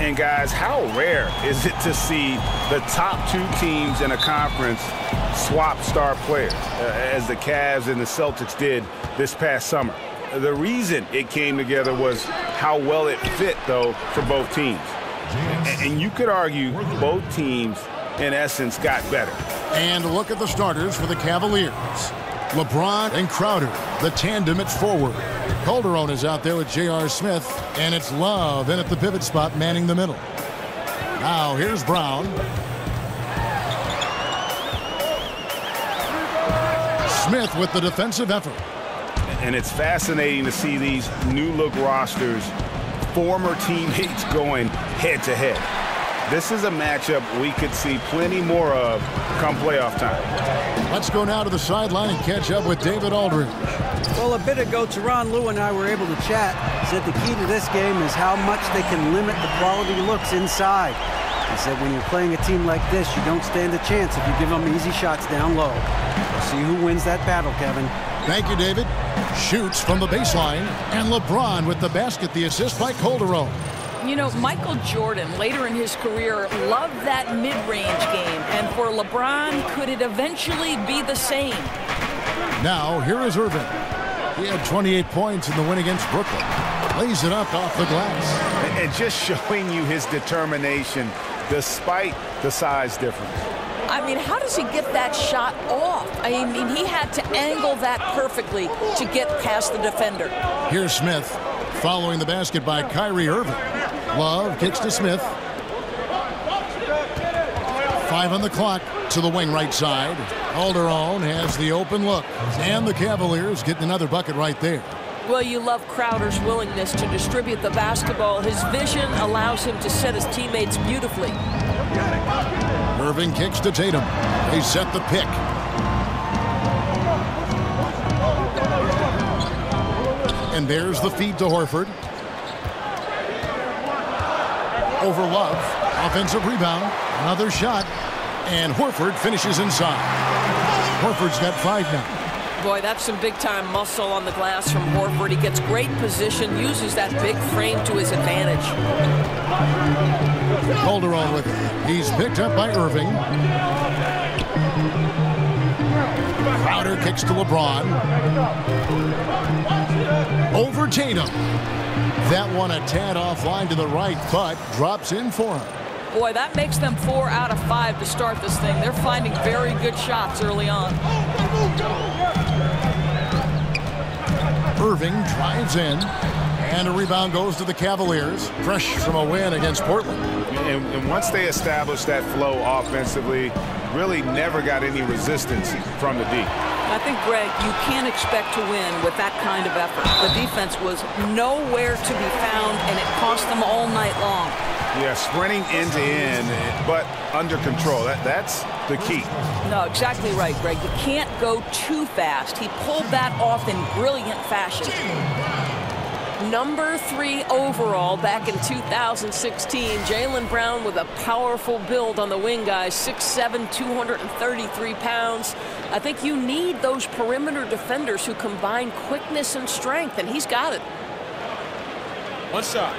And guys, how rare is it to see the top two teams in a conference swap star players, as the Cavs and the Celtics did this past summer? The reason it came together was how well it fit, though, for both teams. And you could argue both teams, in essence, got better. And look at the starters for the Cavaliers. LeBron and Crowder, the tandem at forward. Calderon is out there with J.R. Smith, and it's Love in at the pivot spot manning the middle. Now here's Brown. Smith with the defensive effort. And it's fascinating to see these new-look rosters, former teammates going head-to-head. This is a matchup we could see plenty more of come playoff time. Let's go now to the sideline and catch up with David Aldridge. Well, a bit ago, Teron Lue and I were able to chat. Said the key to this game is how much they can limit the quality looks inside. He said when you're playing a team like this, you don't stand a chance if you give them easy shots down low. We'll see who wins that battle, Kevin. Thank you, David. Shoots from the baseline, and LeBron with the basket, the assist by Calderon. You know, Michael Jordan, later in his career, loved that mid-range game. And for LeBron, could it eventually be the same? Now, here is Irving. He had 28 points in the win against Brooklyn. Lays it up off the glass. And just showing you his determination despite the size difference. I mean, how does he get that shot off? I mean, he had to angle that perfectly to get past the defender. Here's Smith, following the basket by Kyrie Irving. Love kicks to Smith. 5 on the clock to the wing right side. Calderon has the open look. And the Cavaliers getting another bucket right there. Well, you love Crowder's willingness to distribute the basketball. His vision allows him to set his teammates beautifully. Irving kicks to Tatum. They set the pick. And there's the feed to Horford. Over Love. Offensive rebound. Another shot. And Horford finishes inside. Horford's got 5 now. Boy, that's some big-time muscle on the glass from Horford. He gets great position, uses that big frame to his advantage. Calderon with it. He's picked up by Irving. Crowder kicks to LeBron. Over Tatum. That one a tad offline to the right, but drops in for him. Boy, that makes them 4 out of 5 to start this thing. They're finding very good shots early on. Irving drives in, and a rebound goes to the Cavaliers, fresh from a win against Portland. And once they established that flow offensively, really never got any resistance from the D. I think, Greg, you can't expect to win with that kind of effort. The defense was nowhere to be found, and it cost them all night long. Yeah, sprinting end to end, but under control. That's the key. No, exactly right, Greg. You can't go too fast. He pulled that off in brilliant fashion. Number 3 overall back in 2016. Jaylen Brown with a powerful build on the wing, guys. 6'7", 233 pounds. I think you need those perimeter defenders who combine quickness and strength, and he's got it. One side.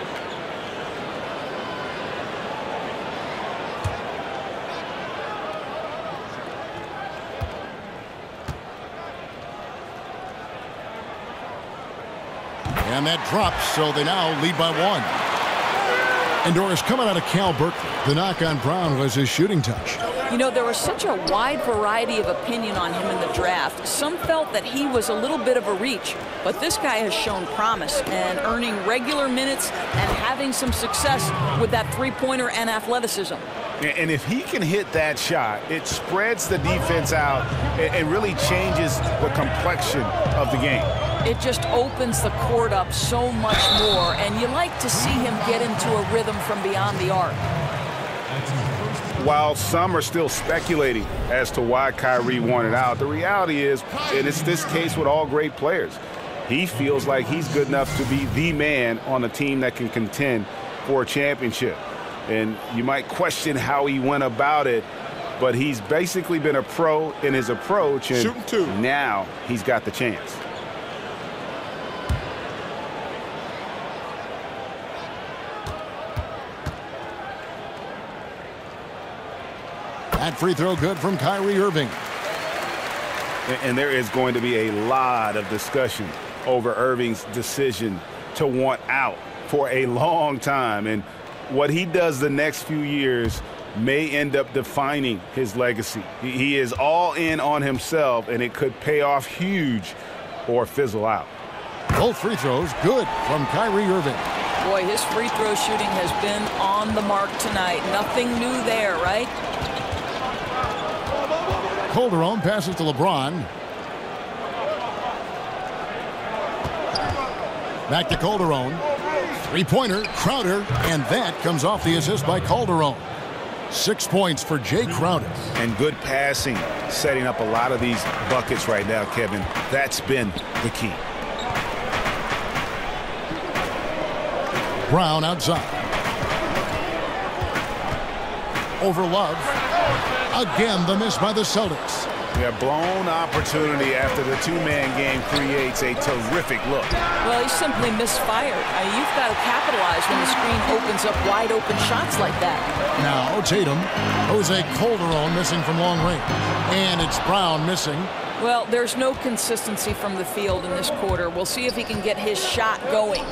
And that drops, so they now lead by 1. And Doris, coming out of Cal Berkeley, the knock on Brown was his shooting touch. You know, there was such a wide variety of opinion on him in the draft. Some felt that he was a little bit of a reach, but this guy has shown promise and earning regular minutes and having some success with that three-pointer and athleticism. And if he can hit that shot, it spreads the defense out and really changes the complexion of the game. It just opens the court up so much more, and you like to see him get into a rhythm from beyond the arc. While some are still speculating as to why Kyrie wanted out, the reality is, and it's this case with all great players, he feels like he's good enough to be the man on a team that can contend for a championship. And you might question how he went about it, but he's basically been a pro in his approach, and now he's got the chance. That free throw good from Kyrie Irving. And there is going to be a lot of discussion over Irving's decision to want out for a long time. And what he does the next few years may end up defining his legacy. He is all in on himself, and it could pay off huge or fizzle out. Both free throws good from Kyrie Irving. Boy, his free throw shooting has been on the mark tonight. Nothing new there, right? Calderon passes to LeBron. Back to Calderon. Three-pointer, Crowder, and that comes off the assist by Calderon. 6 points for Jay Crowder. And good passing, setting up a lot of these buckets right now, Kevin. That's been the key. Brown outside. Over Love. Again, the miss by the Celtics. A blown opportunity after the two-man game creates a terrific look. Well, he simply misfired. You've got to capitalize when the screen opens up wide-open shots like that. Now Tatum. Jose Calderon missing from long range. And it's Brown missing. Well, there's no consistency from the field in this quarter. We'll see if he can get his shot going.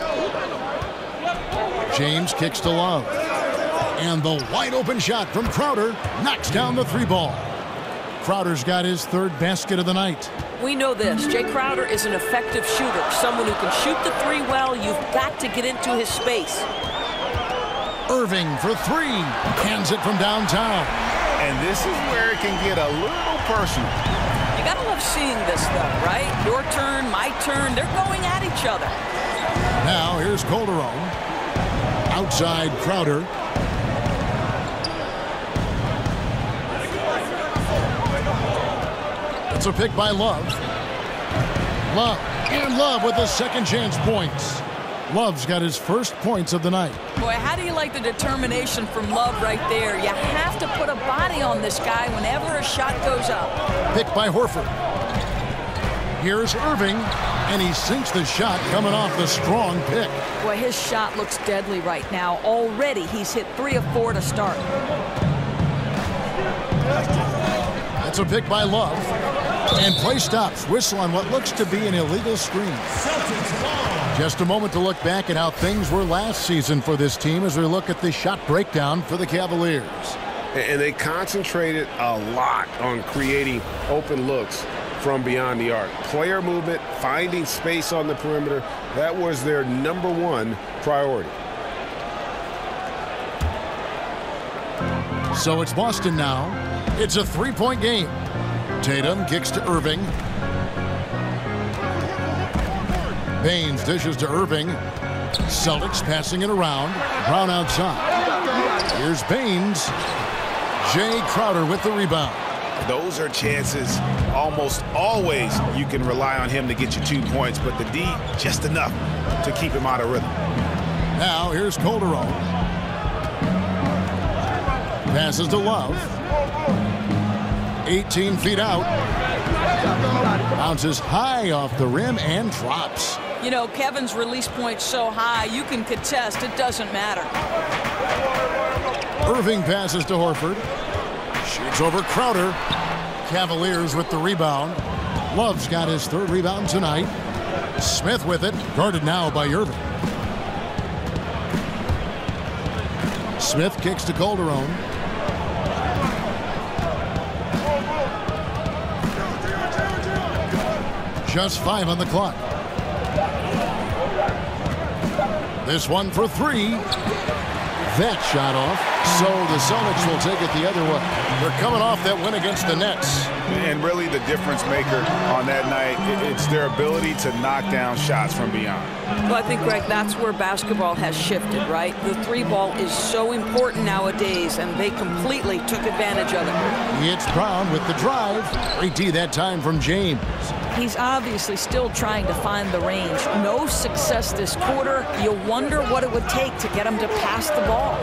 James kicks to Love. And the wide-open shot from Crowder knocks down the three ball. Crowder's got his third basket of the night. We know this. Jay Crowder is an effective shooter, someone who can shoot the three well. You've got to get into his space. Irving for three. Hands it from downtown. And this is where it can get a little personal. You got to love seeing this, though, right? Your turn, my turn. They're going at each other. Now here's Calderon. Outside Crowder. It's a pick by Love. Love with the second chance points. Love's got his first points of the night. Boy, how do you like the determination from Love right there? You have to put a body on this guy whenever a shot goes up. Pick by Horford. Here's Irving, and he sinks the shot coming off the strong pick. Boy, his shot looks deadly right now. Already he's hit 3 of 4 to start. That's a pick by Love. And play stops. Whistle on what looks to be an illegal screen. Just a moment to look back at how things were last season for this team as we look at the shot breakdown for the Cavaliers. And they concentrated a lot on creating open looks from beyond the arc. Player movement, finding space on the perimeter, that was their #1 priority. So it's Boston now. It's a three-point game. Tatum kicks to Irving. Baines dishes to Irving. Celtics passing it around. Brown outside. Here's Baines. Jay Crowder with the rebound. Those are chances almost always you can rely on him to get you 2 points, but the D just enough to keep him out of rhythm. Now here's Calderon. Passes to Love. 18 feet out. Bounces high off the rim and drops. You know, Kevin's release point's so high, you can contest. It doesn't matter. Irving passes to Horford. Shoots over Crowder. Cavaliers with the rebound. Love's got his third rebound tonight. Smith with it. Guarded now by Irving. Smith kicks to Calderon. Just 5 on the clock. This one for 3. That shot off. So the Celtics will take it the other way. They're coming off that win against the Nets. And really the difference maker on that night, it's their ability to knock down shots from beyond. Well, I think, Greg, that's where basketball has shifted, right? The three ball is so important nowadays, and they completely took advantage of it. It's Brown with the drive. Great D that time from James. He's obviously still trying to find the range. No success this quarter. You wonder what it would take to get him to pass the ball.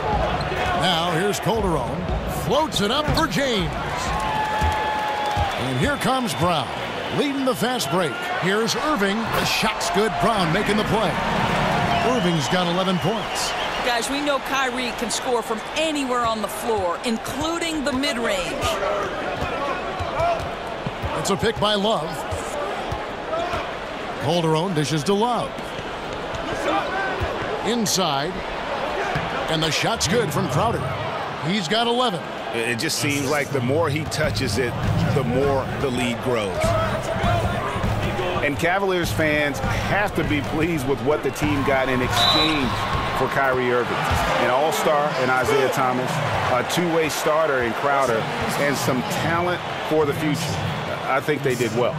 Now here's Calderon. Floats it up for James. And here comes Brown, leading the fast break. Here's Irving. The shot's good. Brown making the play. Irving's got 11 points. Guys, we know Kyrie can score from anywhere on the floor, including the mid-range. It's a pick by Love. Calderon dishes to Love. Inside. And the shot's good from Crowder. He's got 11. It just seems like the more he touches it, the more the lead grows. And Cavaliers fans have to be pleased with what the team got in exchange for Kyrie Irving. An all-star in Isaiah Thomas, a two-way starter in Crowder, and some talent for the future. I think they did well.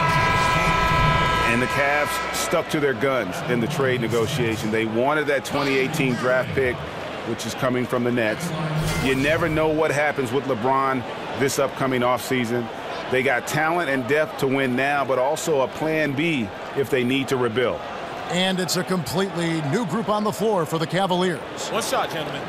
And the Cavs stuck to their guns in the trade negotiation. They wanted that 2018 draft pick, which is coming from the Nets. You never know what happens with LeBron this upcoming offseason. They got talent and depth to win now, but also a plan B if they need to rebuild. And it's a completely new group on the floor for the Cavaliers. One shot, gentlemen.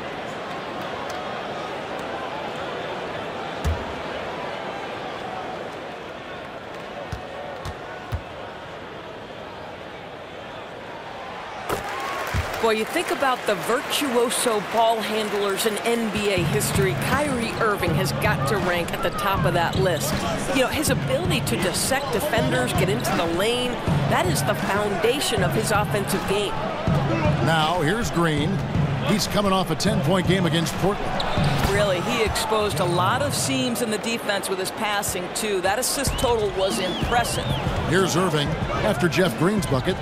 Boy, you think about the virtuoso ball handlers in NBA history, Kyrie Irving has got to rank at the top of that list. You know, his ability to dissect defenders, get into the lane, that is the foundation of his offensive game. Now, here's Green. He's coming off a 10-point game against Portland. Really, he exposed a lot of seams in the defense with his passing, too. That assist total was impressive. Here's Irving after Jeff Green's bucket.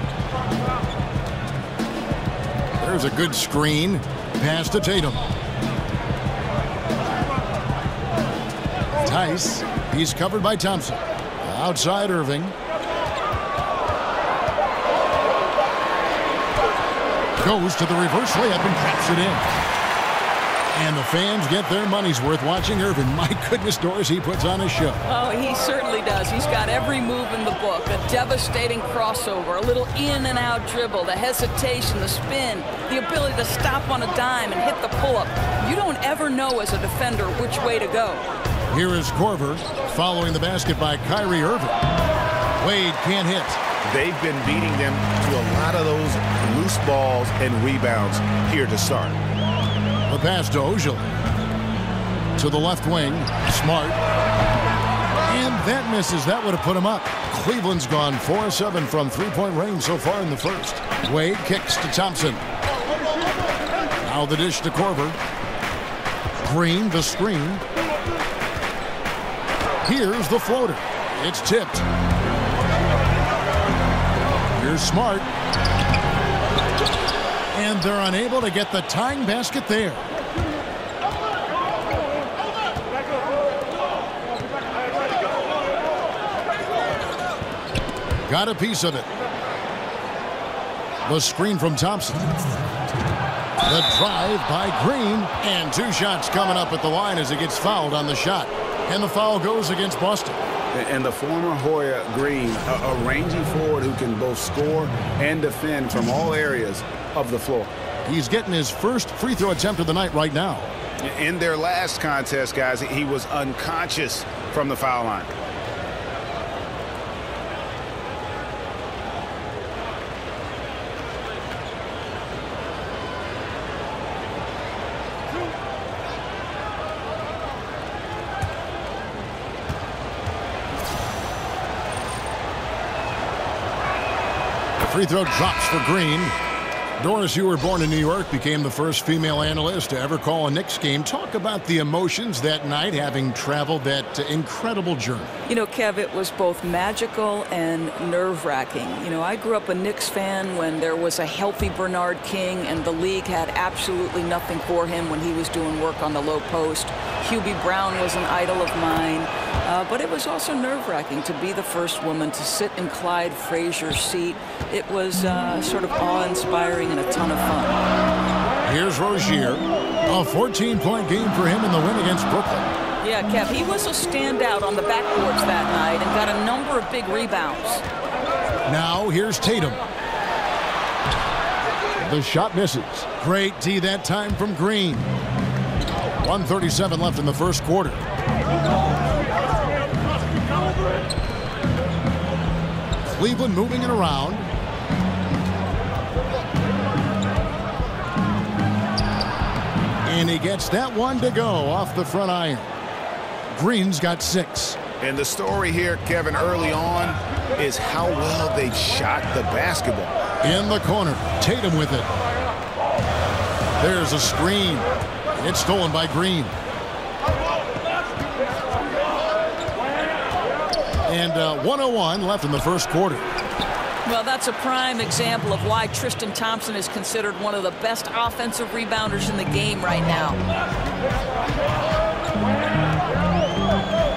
There's a good screen. Pass to Tatum. Tice. He's covered by Thompson. Outside Irving. Goes to the reverse layup and drops it in. And the fans get their money's worth watching Irving. My goodness, Doris, he puts on a show. Oh, he certainly does. He's got every move in the book. A devastating crossover, a little in and out dribble, the hesitation, the spin, the ability to stop on a dime and hit the pull-up. You don't ever know as a defender which way to go. Here is Korver following the basket by Kyrie Irving. Wade can't hit. They've been beating them to a lot of those loose balls and rebounds here to start. The pass to Ojale. To the left wing. Smart. And that misses. That would have put him up. Cleveland's gone 4-7 from three-point range so far in the first. Wade kicks to Thompson. Now the dish to Korver. Green, the screen. Here's the floater. It's tipped. Here's Smart. And they're unable to get the tying basket there. Got a piece of it. The screen from Thompson. The drive by Green. And two shots coming up at the line as he gets fouled on the shot. And the foul goes against Boston. And the former Hoya Green, a rangy forward who can both score and defend from all areas of the floor. He's getting his first free throw attempt of the night right now. In their last contest, guys, he was unconscious from the foul line. Free throw drops for Green. Doris, you were born in New York, became the first female analyst to ever call a Knicks game. Talk about the emotions that night, having traveled that incredible journey. You know, Kev, it was both magical and nerve-wracking. You know, I grew up a Knicks fan when there was a healthy Bernard King, and the league had absolutely nothing for him when he was doing work on the low post. Hubie Brown was an idol of mine. But it was also nerve-wracking to be the first woman to sit in Clyde Frazier's seat. It was sort of awe-inspiring and a ton of fun. Here's Rozier. A 14-point game for him in the win against Brooklyn. Yeah, Kev, he was a standout on the backboards that night and got a number of big rebounds. Now here's Tatum. The shot misses. Great D that time from Green. 1:37 left in the first quarter. Cleveland moving it around. And he gets that one to go off the front iron. Green's got 6. And the story here, Kevin, early on is how well they've shot the basketball. In the corner, Tatum with it. There's a screen. It's stolen by Green. And 1:01 left in the first quarter. Well, that's a prime example of why Tristan Thompson is considered one of the best offensive rebounders in the game right now.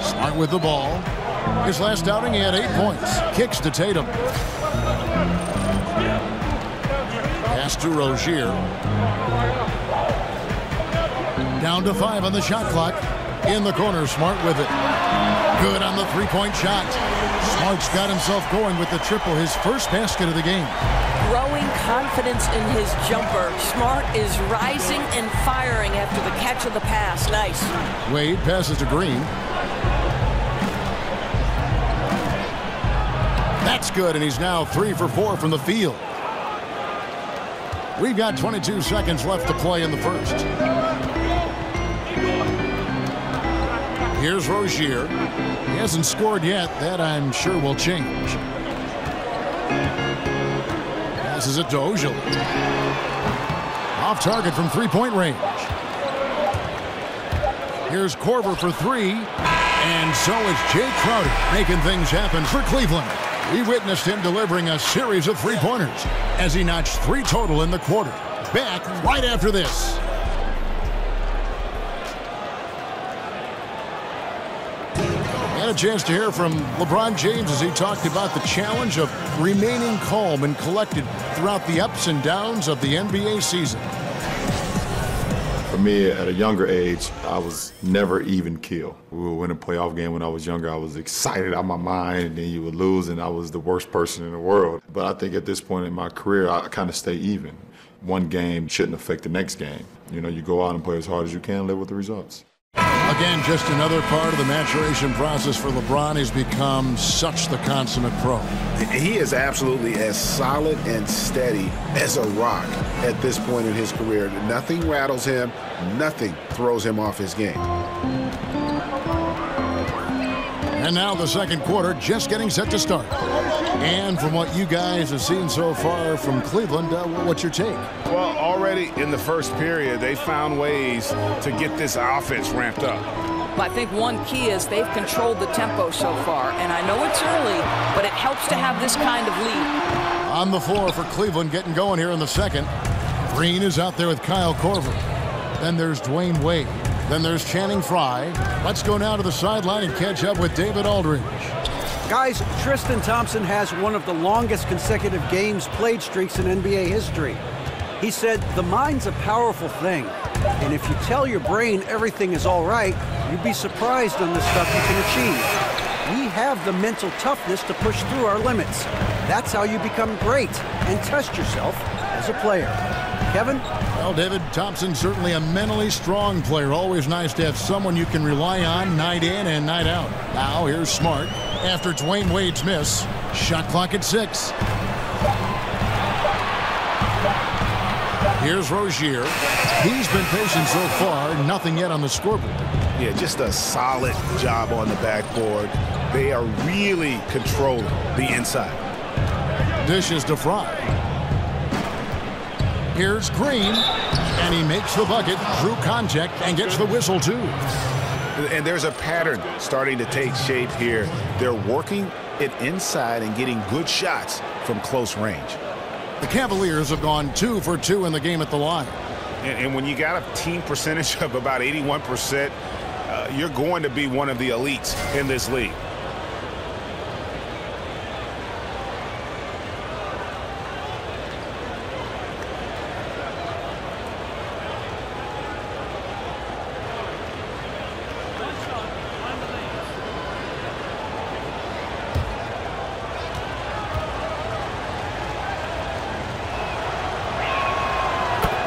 Smart with the ball. His last outing, he had 8 points. Kicks to Tatum. Pass to Rozier. Down to 5 on the shot clock. In the corner, Smart with it. Good on the three-point shot. Smart's got himself going with the triple, his first basket of the game. Growing confidence in his jumper. Smart is rising and firing after the catch of the pass. Nice. Wade passes to Green. That's good, and he's now 3 for 4 from the field. We've got 22 seconds left to play in the first. Here's Rozier. He hasn't scored yet. That, I'm sure, will change. Passes it to Ojal. Off target from three-point range. Here's Korver for 3. And so is Jay Crowder making things happen for Cleveland. We witnessed him delivering a series of three-pointers as he notched 3 total in the quarter. Back right after this. Had a chance to hear from LeBron James as he talked about the challenge of remaining calm and collected throughout the ups and downs of the NBA season. For me, at a younger age, I was never even keel. We would win a playoff game when I was younger. I was excited out of my mind, and then you would lose, and I was the worst person in the world. But I think at this point in my career, I kind of stay even. One game shouldn't affect the next game. You know, you go out and play as hard as you can, live with the results. Again, just another part of the maturation process for LeBron. He's become such the consummate pro. He is absolutely as solid and steady as a rock at this point in his career. Nothing rattles him. Nothing throws him off his game. And now the second quarter just getting set to start. And from what you guys have seen so far from Cleveland, what's your take? Well, already in the first period, they found ways to get this offense ramped up. I think one key is they've controlled the tempo so far. And I know it's early, but it helps to have this kind of lead. On the floor for Cleveland getting going here in the second. Green is out there with Kyle Korver. Then there's Dwayne Wade. Then there's Channing Frye. Let's go now to the sideline and catch up with David Aldridge. Guys, Tristan Thompson has one of the longest consecutive games played streaks in NBA history. He said, the mind's a powerful thing, and if you tell your brain everything is all right, you'd be surprised on the stuff you can achieve. We have the mental toughness to push through our limits. That's how you become great and test yourself as a player. Kevin? Well, David, Thompson's certainly a mentally strong player. Always nice to have someone you can rely on night in and night out. Now, here's Smart. After Dwayne Wade's miss, shot clock at 6. Here's Rozier. He's been patient so far, nothing yet on the scoreboard. Yeah, just a solid job on the backboard. They are really controlling the inside. Dishes to Frye. Here's Green, and he makes the bucket through contact and gets the whistle, too. And there's a pattern starting to take shape here. They're working it inside and getting good shots from close range. The Cavaliers have gone 2 for 2 in the game at the line. And when you got a team percentage of about 81%, you're going to be one of the elites in this league.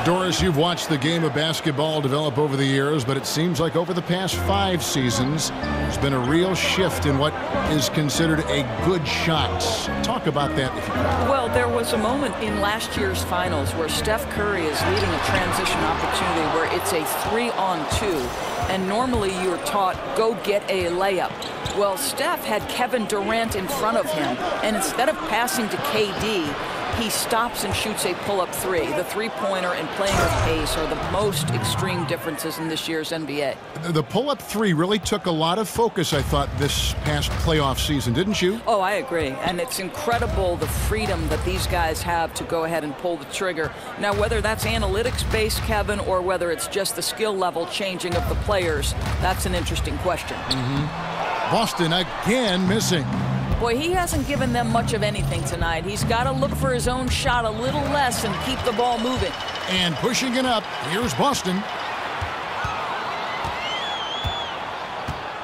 Doris, you've watched the game of basketball develop over the years, but it seems like over the past 5 seasons, there's been a real shift in what is considered a good shot. Talk about that if you could. Well, there was a moment in last year's finals where Steph Curry is leading a transition opportunity where it's a 3-on-2, and normally you're taught, go get a layup. Well, Steph had Kevin Durant in front of him, and instead of passing to KD, he stops and shoots a pull-up 3. The three-pointer and playing with pace are the most extreme differences in this year's NBA. The pull-up 3 really took a lot of focus, I thought, this past playoff season, didn't you? Oh, I agree. And it's incredible the freedom that these guys have to go ahead and pull the trigger. Now, whether that's analytics-based, Kevin, or whether it's just the skill level changing of the players, that's an interesting question. Boston again missing. Boy, he hasn't given them much of anything tonight. He's got to look for his own shot a little less and keep the ball moving. And pushing it up, here's Boston.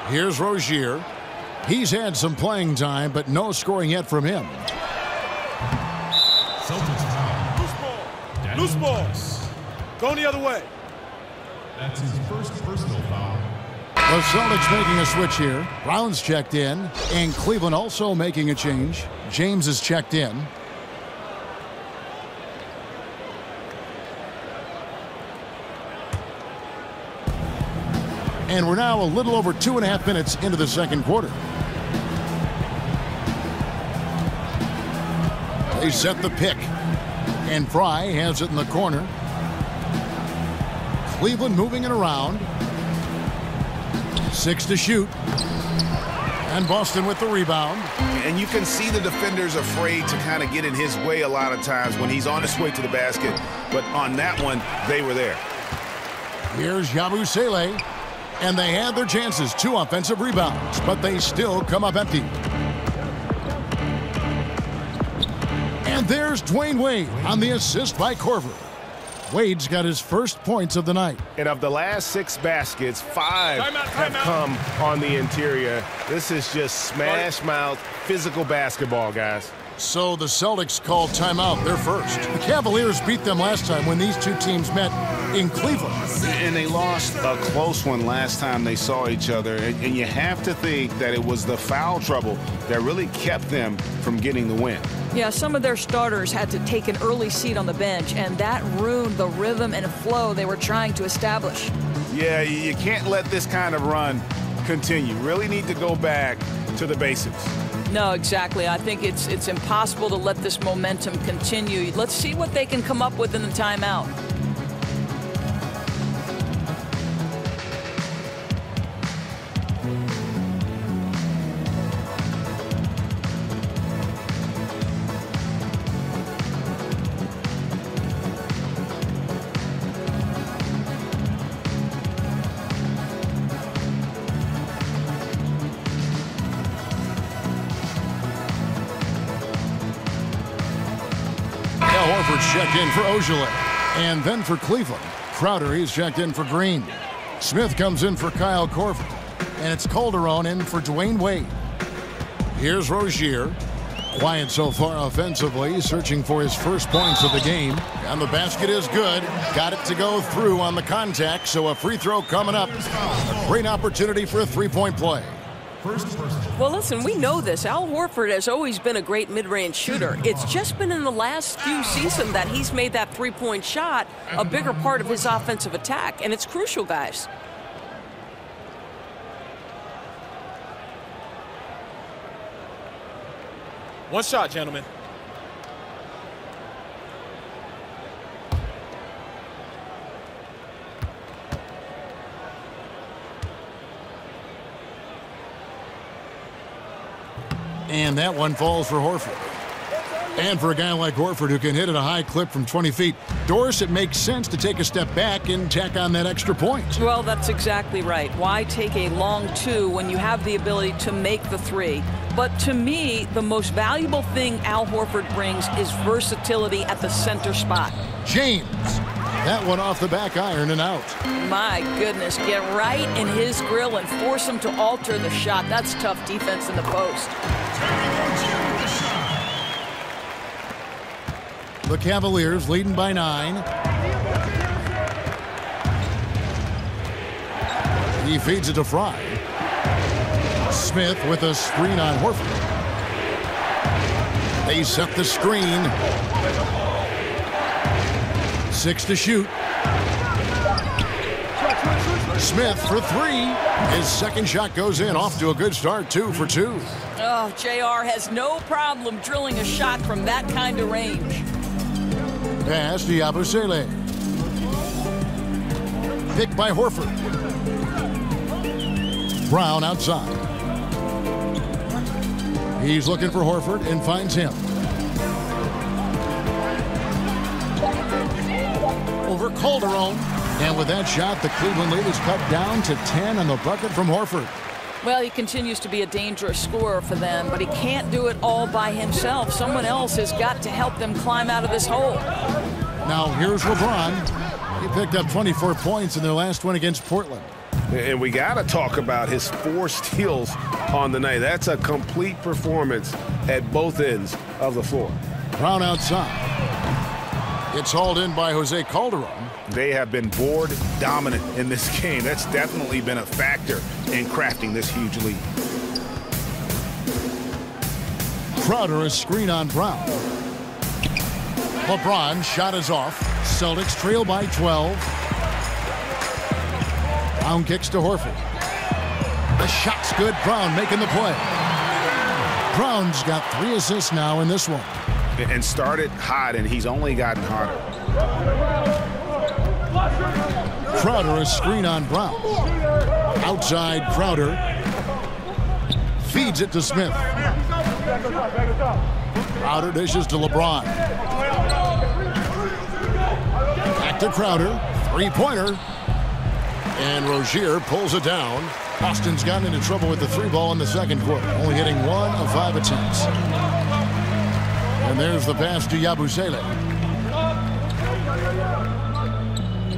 Here's Rozier. He's had some playing time, but no scoring yet from him. Celtics foul. Loose ball. Loose ball. Going the other way. That's his first personal foul. The Celtics making a switch here. Brown's checked in, and Cleveland also making a change. James is checked in. And we're now a little over 2.5 minutes into the second quarter. They set the pick, and Fry has it in the corner. Cleveland moving it around. 6 to shoot. And Boston with the rebound. And you can see the defenders afraid to kind of get in his way a lot of times when he's on his way to the basket. But on that one, they were there. Here's Yabusele. And they had their chances. 2 offensive rebounds, but they still come up empty. And there's Dwayne Wade on the assist by Korver. Wade's got his first points of the night. And of the last 6 baskets, 5 have come on the interior. This is just smash mouth physical basketball, guys. So the Celtics called timeout. They're first. The Cavaliers beat them last time when these 2 teams met in Cleveland. And they lost a close one last time they saw each other. And you have to think that it was the foul trouble that really kept them from getting the win. Yeah, some of their starters had to take an early seat on the bench, and that ruined the rhythm and flow they were trying to establish. Yeah, you can't let this kind of run continue. Really need to go back to the basics. No, exactly. I think it's impossible to let this momentum continue. Let's see what they can come up with in the timeout. Checked in for Ojale. And then for Cleveland, Crowder, he's checked in for Green. Smith comes in for Kyle Korver. And it's Calderon in for Dwayne Wade. Here's Rozier. Quiet so far offensively, searching for his first points of the game. And the basket is good. Got it to go through on the contact, so a free throw coming up. A great opportunity for a three-point play. Well, listen, we know this. Al Horford has always been a great mid-range shooter. It's just been in the last few seasons that he's made that three-point shot a bigger part of his offensive attack, and it's crucial, guys. One shot, gentlemen. And that one falls for Horford. And for a guy like Horford who can hit at a high clip from 20 feet, Doris, it makes sense to take a step back and tack on that extra point. Well, that's exactly right. Why take a long 2 when you have the ability to make the 3? But to me, the most valuable thing Al Horford brings is versatility at the center spot. James. That one off the back iron and out. My goodness, get right in his grill and force him to alter the shot. That's tough defense in the post. The Cavaliers leading by 9. He feeds it to Fry. Smith with a screen on Horford. They set the screen. 6 to shoot. Smith for 3. His second shot goes in. Off to a good start. 2 for 2. Oh, JR has no problem drilling a shot from that kind of range. Pass to Yabusele. Picked by Horford. Brown outside. He's looking for Horford and finds him. Over Calderon. And with that shot, the Cleveland lead is cut down to 10 on the bucket from Horford. Well, he continues to be a dangerous scorer for them, but he can't do it all by himself. Someone else has got to help them climb out of this hole. Now here's LeBron. He picked up 24 points in their last one against Portland. And we got to talk about his 4 steals on the night. That's a complete performance at both ends of the floor. Brown outside. It's hauled in by Jose Calderon. They have been board dominant in this game. That's definitely been a factor in crafting this huge lead. Crowder a screen on Brown. LeBron shot is off. Celtics trail by 12. Brown kicks to Horford. The shot's good. Brown making the play. Brown's got 3 assists now in this one. And started hot, and he's only gotten hotter. Crowder a screen on Brown. Outside Crowder. Feeds it to Smith. Crowder dishes to LeBron. Back to Crowder. 3-pointer. And Rozier pulls it down. Boston's gotten into trouble with the 3 ball in the second quarter, only hitting 1 of 5 attempts. And there's the pass to Yabusele.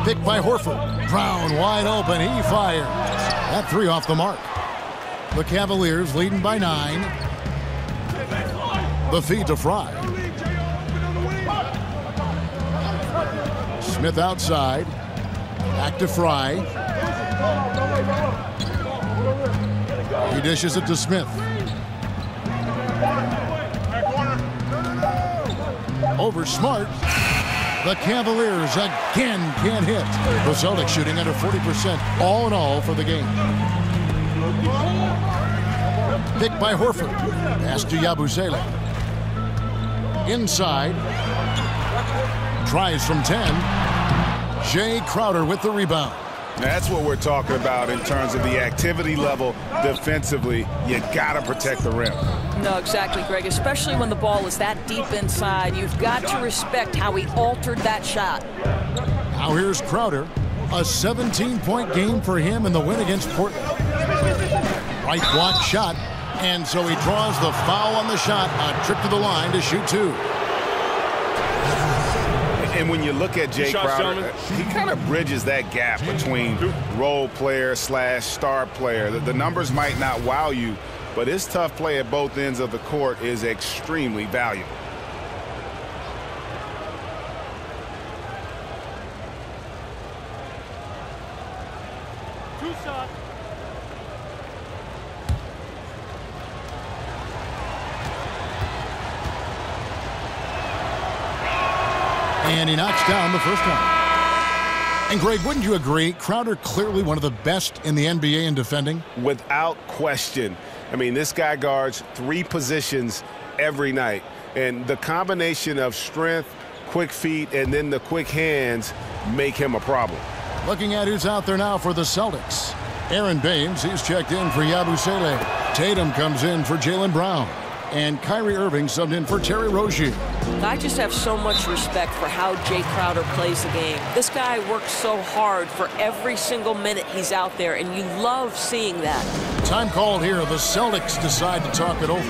Picked by Horford. Brown wide open. He fires. That 3 off the mark. The Cavaliers leading by 9. The feed to Fry. Smith outside. Back to Fry. He dishes it to Smith. Over Smart. The Cavaliers again can't hit. The Celtics shooting under 40% all in all for the game. Picked by Horford. Pass to Yabusele. Inside. Tries from 10. Jay Crowder with the rebound. That's what we're talking about in terms of the activity level defensively. You got to protect the rim. No, exactly, Greg. Especially when the ball is that deep inside. You've got to respect how he altered that shot. Now here's Crowder. A 17-point game for him in the win against Portland. Right block shot. And so he draws the foul on the shot. A trip to the line to shoot 2. And when you look at Jay Crowder, he kind of bridges that gap between role player / star player. The numbers might not wow you, but his tough play at both ends of the court is extremely valuable. And he knocks down the first one. And Greg, wouldn't you agree? Crowder clearly one of the best in the NBA in defending. Without question. I mean, this guy guards 3 positions every night. And the combination of strength, quick feet, and then the quick hands make him a problem. Looking at who's out there now for the Celtics. Aaron Baines, he's checked in for Yabusele. Tatum comes in for Jaylen Brown. And Kyrie Irving subbed in for Terry Rozier. I just have so much respect for how Jay Crowder plays the game. This guy works so hard for every single minute he's out there, and you love seeing that. Time called here. The Celtics decide to talk it over.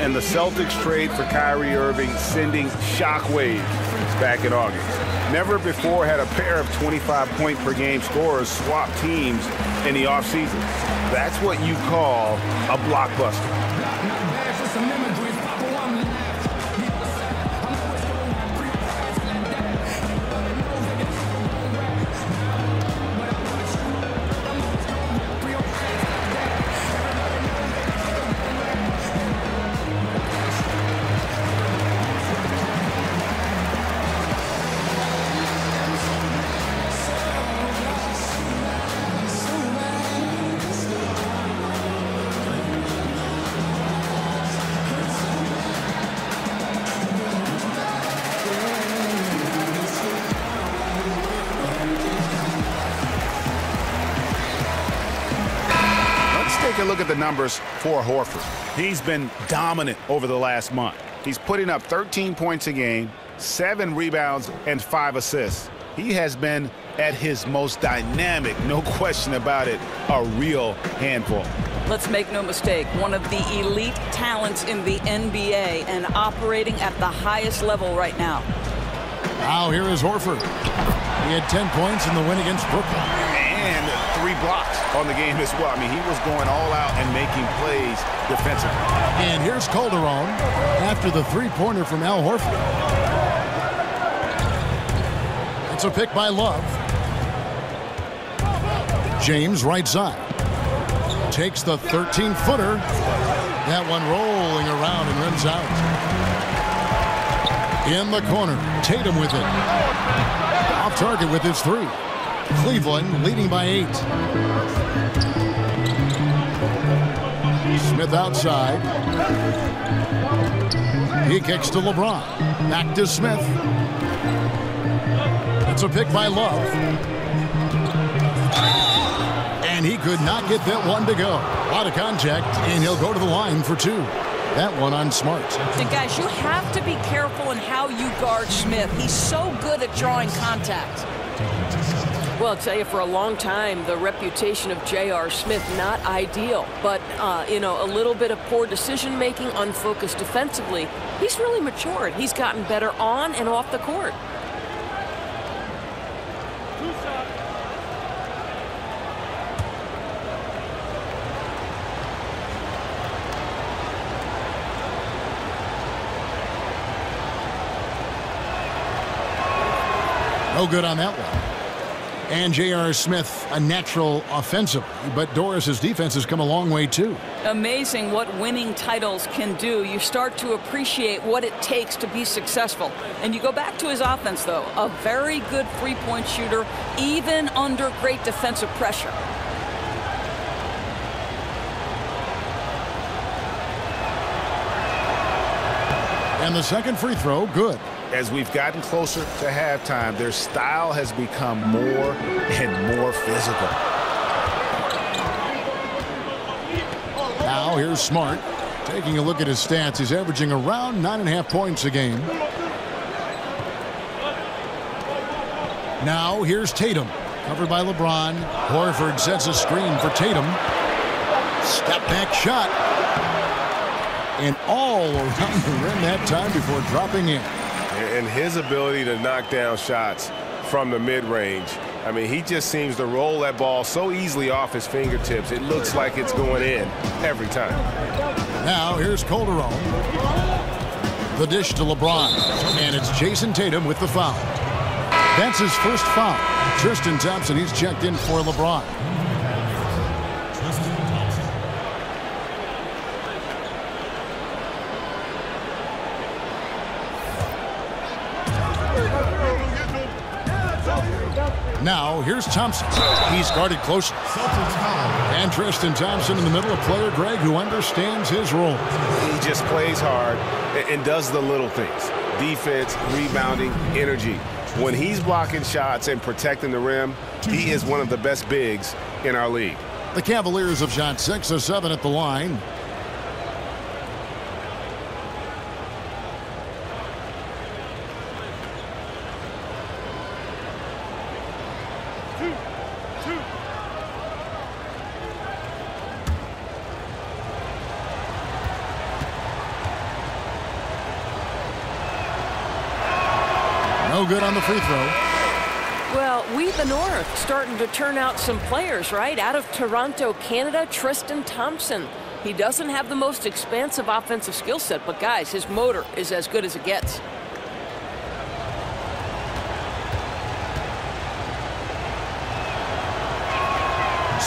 And the Celtics trade for Kyrie Irving, sending shockwaves back in August. Never before had a pair of 25-point-per-game scorers swap teams in the offseason. That's what you call a blockbuster. Take a look at the numbers for Horford. He's been dominant over the last month. He's putting up 13 points a game, 7 rebounds, and 5 assists. He has been at his most dynamic, no question about it, a real handful. Let's make no mistake, one of the elite talents in the NBA and operating at the highest level right now. Now here is Horford. He had 10 points in the win against Brooklyn. And 3 blocks on the game as well. I mean, he was going all out and making plays defensively. And here's Calderon after the three-pointer from Al Horford. It's a pick by Love. James right side. Takes the 13-footer. That one rolling around and runs out. In the corner, Tatum with it. Off target with his 3. Cleveland leading by 8. Smith outside. He kicks to LeBron. Back to Smith. It's a pick by Love. And he could not get that one to go. A lot of contact, and he'll go to the line for 2. That one on Smart. And guys, you have to be careful in how you guard Smith. He's so good at drawing contact. Well, I'll tell you, for a long time, the reputation of J.R. Smith, not ideal. But, you know, a little bit of poor decision-making, unfocused defensively. He's really matured. He's gotten better on and off the court. No good on that one. And J.R. Smith, a natural offensively, but Doris's defense has come a long way too. Amazing what winning titles can do. You start to appreciate what it takes to be successful. And you go back to his offense, though. A very good three-point shooter, even under great defensive pressure. And the second free throw, good. As we've gotten closer to halftime, their style has become more and more physical. Now here's Smart. Taking a look at his stats, he's averaging around 9.5 points a game. Now here's Tatum. Covered by LeBron. Horford sets a screen for Tatum. Step back shot. And all around the rim that time before dropping in. And his ability to knock down shots from the mid-range. I mean, he just seems to roll that ball so easily off his fingertips. It looks like it's going in every time. Now here's Calderon. The dish to LeBron. And it's Jason Tatum with the foul. That's his first foul. Tristan Thompson, he's checked in for LeBron. Now, here's Thompson. He's guarded closely. And Tristan Thompson in the middle of player Greg, who understands his role. He just plays hard and does the little things. Defense, rebounding, energy. When he's blocking shots and protecting the rim, he is one of the best bigs in our league. The Cavaliers have shot 6 of 7 at the line. No good on the free throw. Well, we the North starting to turn out some players, right? Out of Toronto, Canada, Tristan Thompson. He doesn't have the most expansive offensive skill set, but guys, his motor is as good as it gets.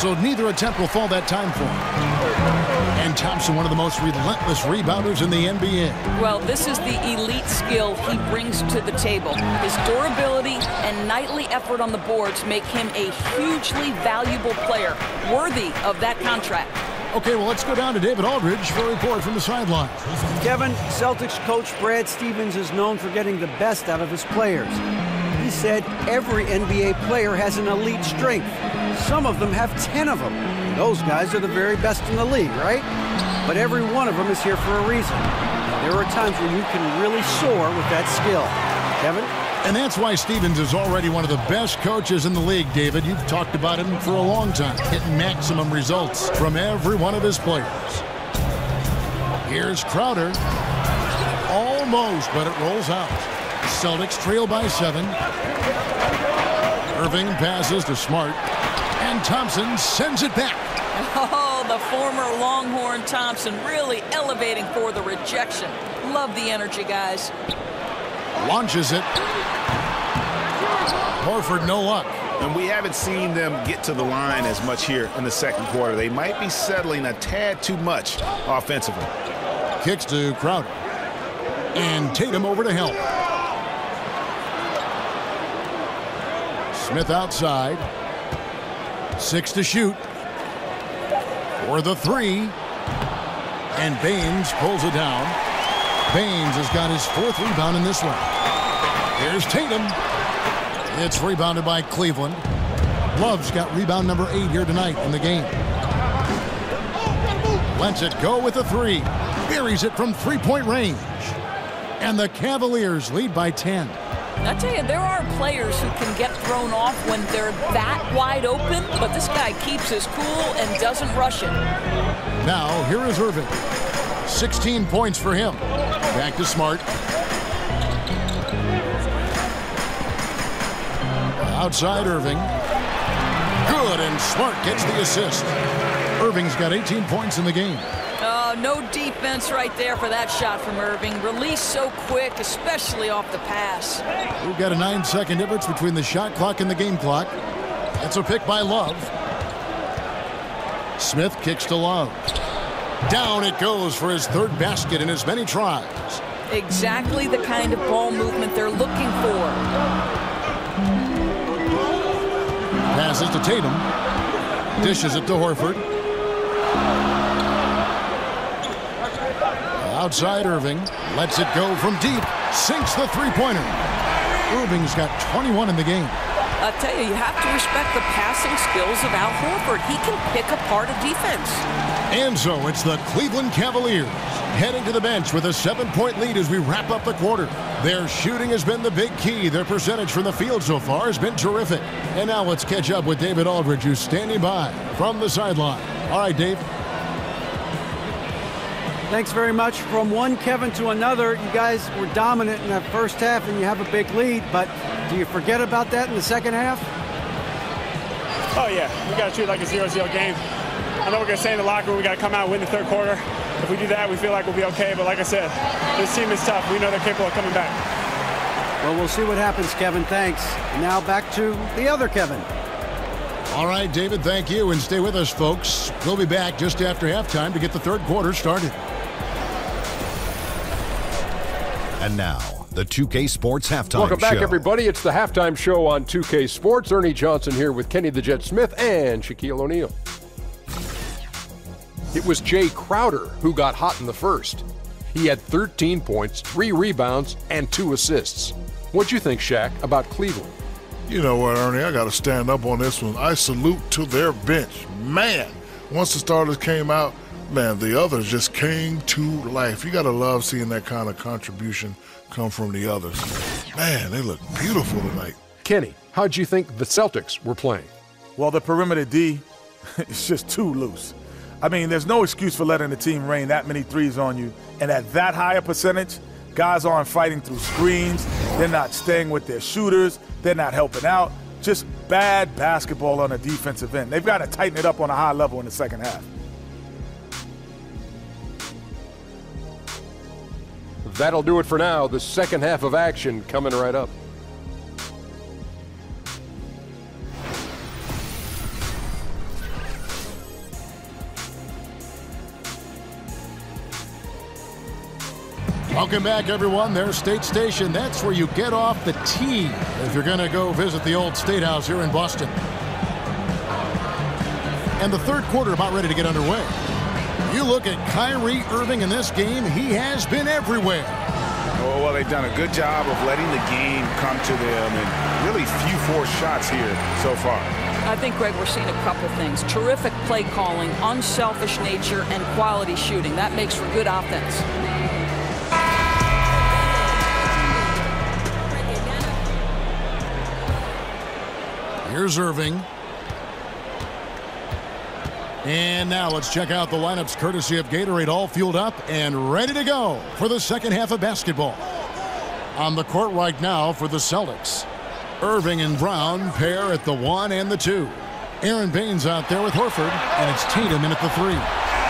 So neither attempt will fall that time for him. And Thompson, one of the most relentless rebounders in the NBA. Well, this is the elite skill he brings to the table. His durability and nightly effort on the boards make him a hugely valuable player, worthy of that contract. Okay, well, let's go down to David Aldridge for a report from the sideline. Kevin, Celtics coach Brad Stevens is known for getting the best out of his players. He said every NBA player has an elite strength. Some of them have 10 of them. Those guys are the very best in the league, right? But every one of them is here for a reason. There are times when you can really soar with that skill. Kevin? And that's why Stevens is already one of the best coaches in the league, David. You've talked about him for a long time, getting maximum results from every one of his players. Here's Crowder. Almost, but it rolls out. Celtics trail by 7. Irving passes to Smart. And Thompson sends it back. Oh, the former Longhorn Thompson really elevating for the rejection. Love the energy, guys. Launches it. Horford, no luck. And we haven't seen them get to the line as much here in the second quarter. They might be settling a tad too much offensively. Kicks to Crowder. And Tatum over to help. Smith outside. 6 to shoot. For the 3. And Baines pulls it down. Baines has got his 4th rebound in this one. Here's Tatum. It's rebounded by Cleveland. Love's got rebound number 8 here tonight in the game. Lets it go with a 3. Buries it from 3-point range. And the Cavaliers lead by 10. I tell you, there are players who can get thrown off when they're that wide open, but this guy keeps his cool and doesn't rush it. Now, here is Irving. 16 points for him. Back to Smart. Outside Irving. Good, and Smart gets the assist. Irving's got 18 points in the game. No defense right there for that shot from Irving. Release so quick, especially off the pass. We've got a 9-second difference between the shot clock and the game clock. It's a pick by Love. Smith kicks to Love. Down it goes for his 3rd basket in as many tries. Exactly the kind of ball movement they're looking for. Passes to Tatum. Dishes it to Horford. Outside Irving. Lets it go from deep. Sinks the 3-pointer. Irving's got 21 in the game. I tell you, you have to respect the passing skills of Al Horford. He can pick apart a defense. And so it's the Cleveland Cavaliers heading to the bench with a 7-point lead as we wrap up the quarter. Their shooting has been the big key. Their percentage from the field so far has been terrific. And now let's catch up with David Aldridge, who's standing by from the sideline. All right, Dave. Thanks very much. From one Kevin to another, you guys were dominant in that first half and you have a big lead, but do you forget about that in the second half? Oh, yeah. We got to treat it like a 0-0 game. I know we're going to stay in the locker room. We got to come out and win the third quarter. If we do that, we feel like we'll be okay. But like I said, this team is tough. We know they're capable of coming back. Well, we'll see what happens, Kevin. Thanks. And now back to the other Kevin. All right, David, thank you. And stay with us, folks. We'll be back just after halftime to get the third quarter started. And now, the 2K Sports Halftime Show. Welcome back, everybody. It's the halftime show on 2K Sports. Ernie Johnson here with Kenny the Jet Smith and Shaquille O'Neal. It was Jay Crowder who got hot in the first. He had 13 points, 3 rebounds, and 2 assists. What'd you think, Shaq, about Cleveland? You know what, Ernie, I got to stand up on this one. I salute to their bench. Man, once the starters came out, man, the others just came to life. You got to love seeing that kind of contribution come from the others. Man, they look beautiful tonight. Kenny, how'd you think the Celtics were playing? Well, the perimeter D is just too loose. I mean, there's no excuse for letting the team rain that many threes on you. And at that high a percentage, guys aren't fighting through screens. They're not staying with their shooters. They're not helping out. Just bad basketball on the defensive end. They've got to tighten it up on a high level in the second half. That'll do it for now. The second half of action coming right up. Welcome back, everyone. There's State Station. That's where you get off the T if you're going to go visit the old State House here in Boston. And the third quarter about ready to get underway. You look at Kyrie Irving in this game, he has been everywhere. Well, they've done a good job of letting the game come to them, and really few forced shots here so far. I think, Greg, we're seeing a couple things. Terrific play calling, unselfish nature, and quality shooting. That makes for good offense. Here's Irving. And now let's check out the lineups courtesy of Gatorade, all fueled up and ready to go for the second half of basketball. On the court right now for the Celtics, Irving and Brown pair at the 1 and the 2. Aaron Baines out there with Horford, and it's Tatum in at the 3.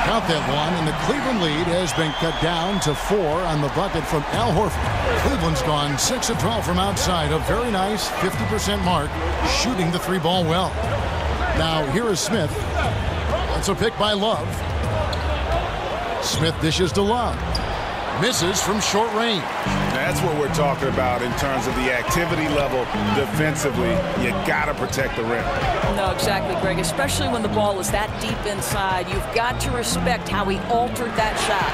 Count that one, and the Cleveland lead has been cut down to 4 on the bucket from Al Horford. Cleveland's gone 6 of 12 from outside, a very nice 50% mark, shooting the 3-ball well. Now here is Smith. That's a pick by Love. Smith dishes to Love. Misses from short range. That's what we're talking about in terms of the activity level defensively. You got to protect the rim. No, exactly, Greg. Especially when the ball is that deep inside. You've got to respect how he altered that shot.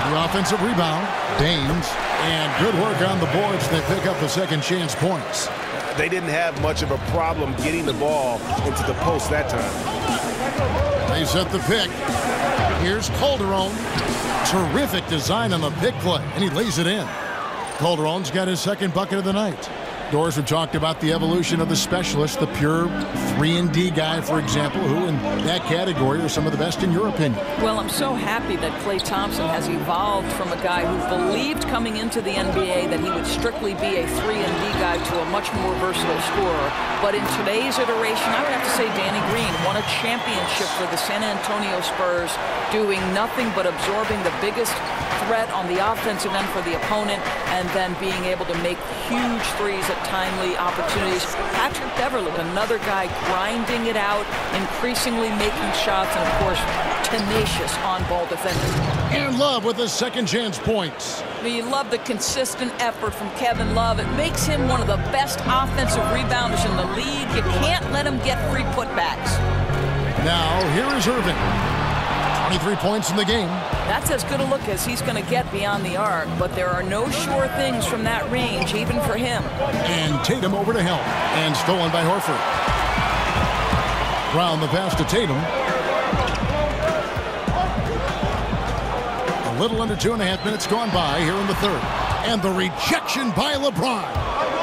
The offensive rebound, Baines. And good work on the boards. They pick up the second chance points. They didn't have much of a problem getting the ball into the post that time. They set the pick. Here's Calderon. Terrific design on the pick play, and he lays it in. Calderon's got his second bucket of the night. Doors have talked about the evolution of the specialist, the pure 3-and-D guy, for example, who in that category are some of the best in your opinion. Well, I'm so happy that Klay Thompson has evolved from a guy who believed coming into the NBA that he would strictly be a 3-and-D guy to a much more versatile scorer. But in today's iteration, I would have to say Danny Green won a championship for the San Antonio Spurs, doing nothing but absorbing the biggest threat on the offensive end for the opponent and then being able to make huge threes at timely opportunities. Patrick Beverley, another guy grinding it out, increasingly making shots, and of course tenacious on-ball defending. And Love with his second chance points. You love the consistent effort from Kevin Love. It makes him one of the best offensive rebounders in the league. You can't let him get free putbacks. Now here is Irving. 23 points in the game. That's as good a look as he's going to get beyond the arc, but there are no sure things from that range, even for him. And Tatum over to help, and stolen by Horford. Brown the pass to Tatum. A little under 2.5 minutes gone by here in the third. And the rejection by LeBron.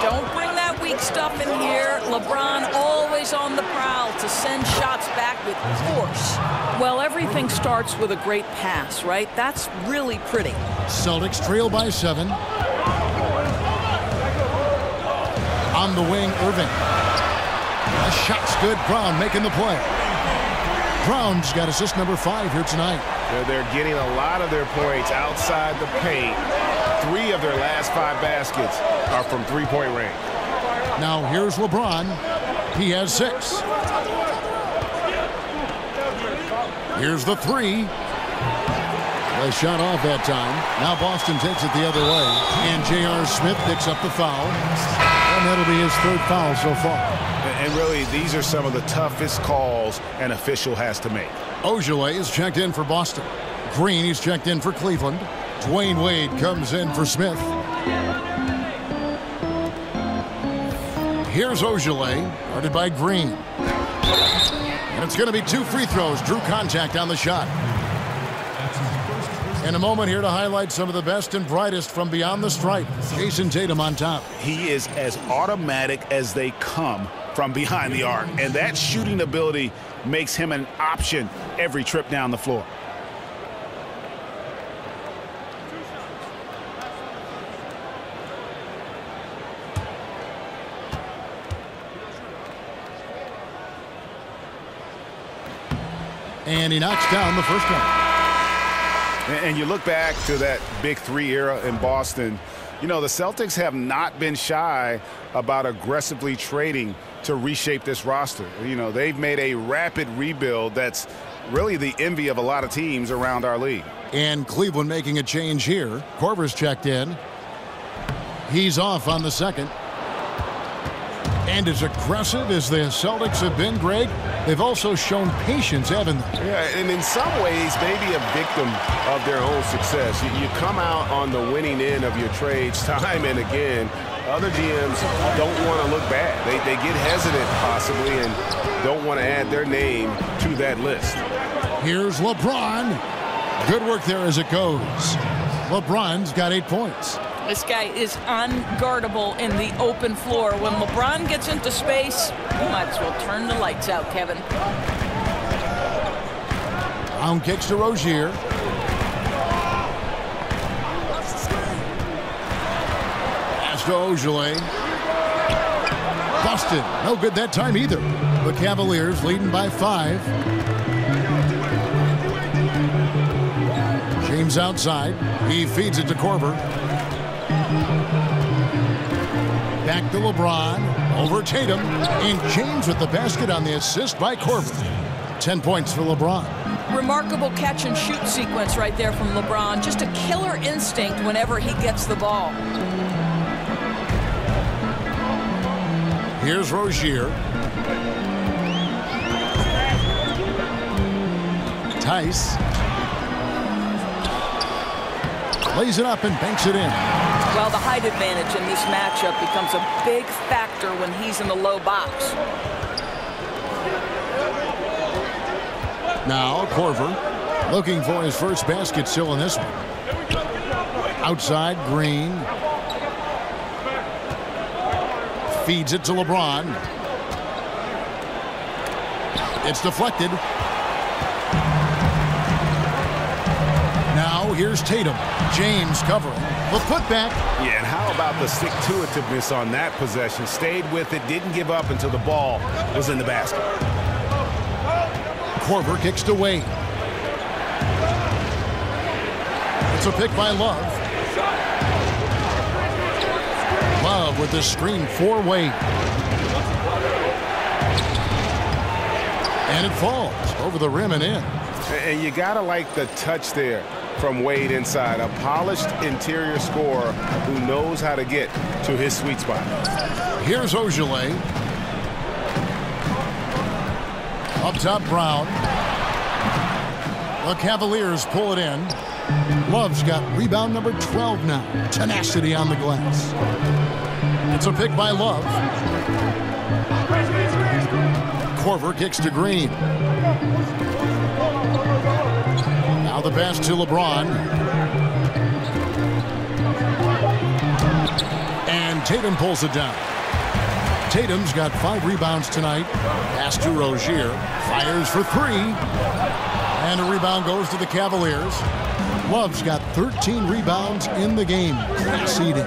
Don't bring that weak stuff in here. LeBron always on the prowl to send shots back with force. Well, everything starts with a great pass, right? That's really pretty. Celtics trail by 7. On the wing, Irving. The shot's good. Brown making the play. Brown's got assist number 5 here tonight. They're getting a lot of their points outside the paint. 3 of their last 5 baskets are from three-point range. Now here's LeBron. He has 6. Here's the 3. They shot off that time. Now Boston takes it the other way. And J.R. Smith picks up the foul. And that'll be his 3rd foul so far. And really, these are some of the toughest calls an official has to make. Ojale is checked in for Boston. Green is checked in for Cleveland. Dwayne Wade comes in for Smith. Here's Ojale, guarded by Green. And it's going to be 2 free throws. Drew contact on the shot. In a moment here to highlight some of the best and brightest from beyond the stripe. Jason Tatum on top. He is as automatic as they come from behind the arc. And that shooting ability makes him an option every trip down the floor. And he knocks down the first one. And you look back to that Big 3 era in Boston, you know, the Celtics have not been shy about aggressively trading to reshape this roster. You know, they've made a rapid rebuild that's really the envy of a lot of teams around our league. And Cleveland making a change here. Korver's checked in. He's off on the second. And as aggressive as the Celtics have been, Greg, they've also shown patience, haven't they? Yeah, and in some ways, maybe a victim of their own success. You come out on the winning end of your trades time and again. Other GMs don't want to look bad. They get hesitant, possibly, and don't want to add their name to that list. Here's LeBron. Good work there as it goes. LeBron's got 8 points. This guy is unguardable in the open floor. When LeBron gets into space, you might as well turn the lights out, Kevin. On kicks to Rozier. Pass to Ojale. Busted. No good that time either. The Cavaliers leading by 5. James outside. He feeds it to Korver. Back to LeBron. Over Tatum. And James with the basket on the assist by Korver. 10 points for LeBron. Remarkable catch and shoot sequence right there from LeBron. Just a killer instinct whenever he gets the ball. Here's Rozier. Tice. Lays it up and banks it in. Well, the height advantage in this matchup becomes a big factor when he's in the low box. Now Korver looking for his first basket still in this one. Outside, Green. Feeds it to LeBron. It's deflected. Now here's Tatum. James covering. The putback. Yeah, and how about the stick-to-itiveness on that possession? Stayed with it, didn't give up until the ball was in the basket. Korver kicks to Wade. It's a pick by Love. Love with the screen for Wade. And it falls over the rim and in. And you got to like the touch there from Wade inside. A polished interior scorer who knows how to get to his sweet spot. Here's Ojale. Up top, Brown. The Cavaliers pull it in. Love's got rebound number 12 now. Tenacity on the glass. It's a pick by Love. Korver kicks to Green. Now the pass to LeBron. And Tatum pulls it down. Tatum's got 5 rebounds tonight. Pass to Rozier. Fires for 3. And a rebound goes to the Cavaliers. Love's got 13 rebounds in the game. Class eating.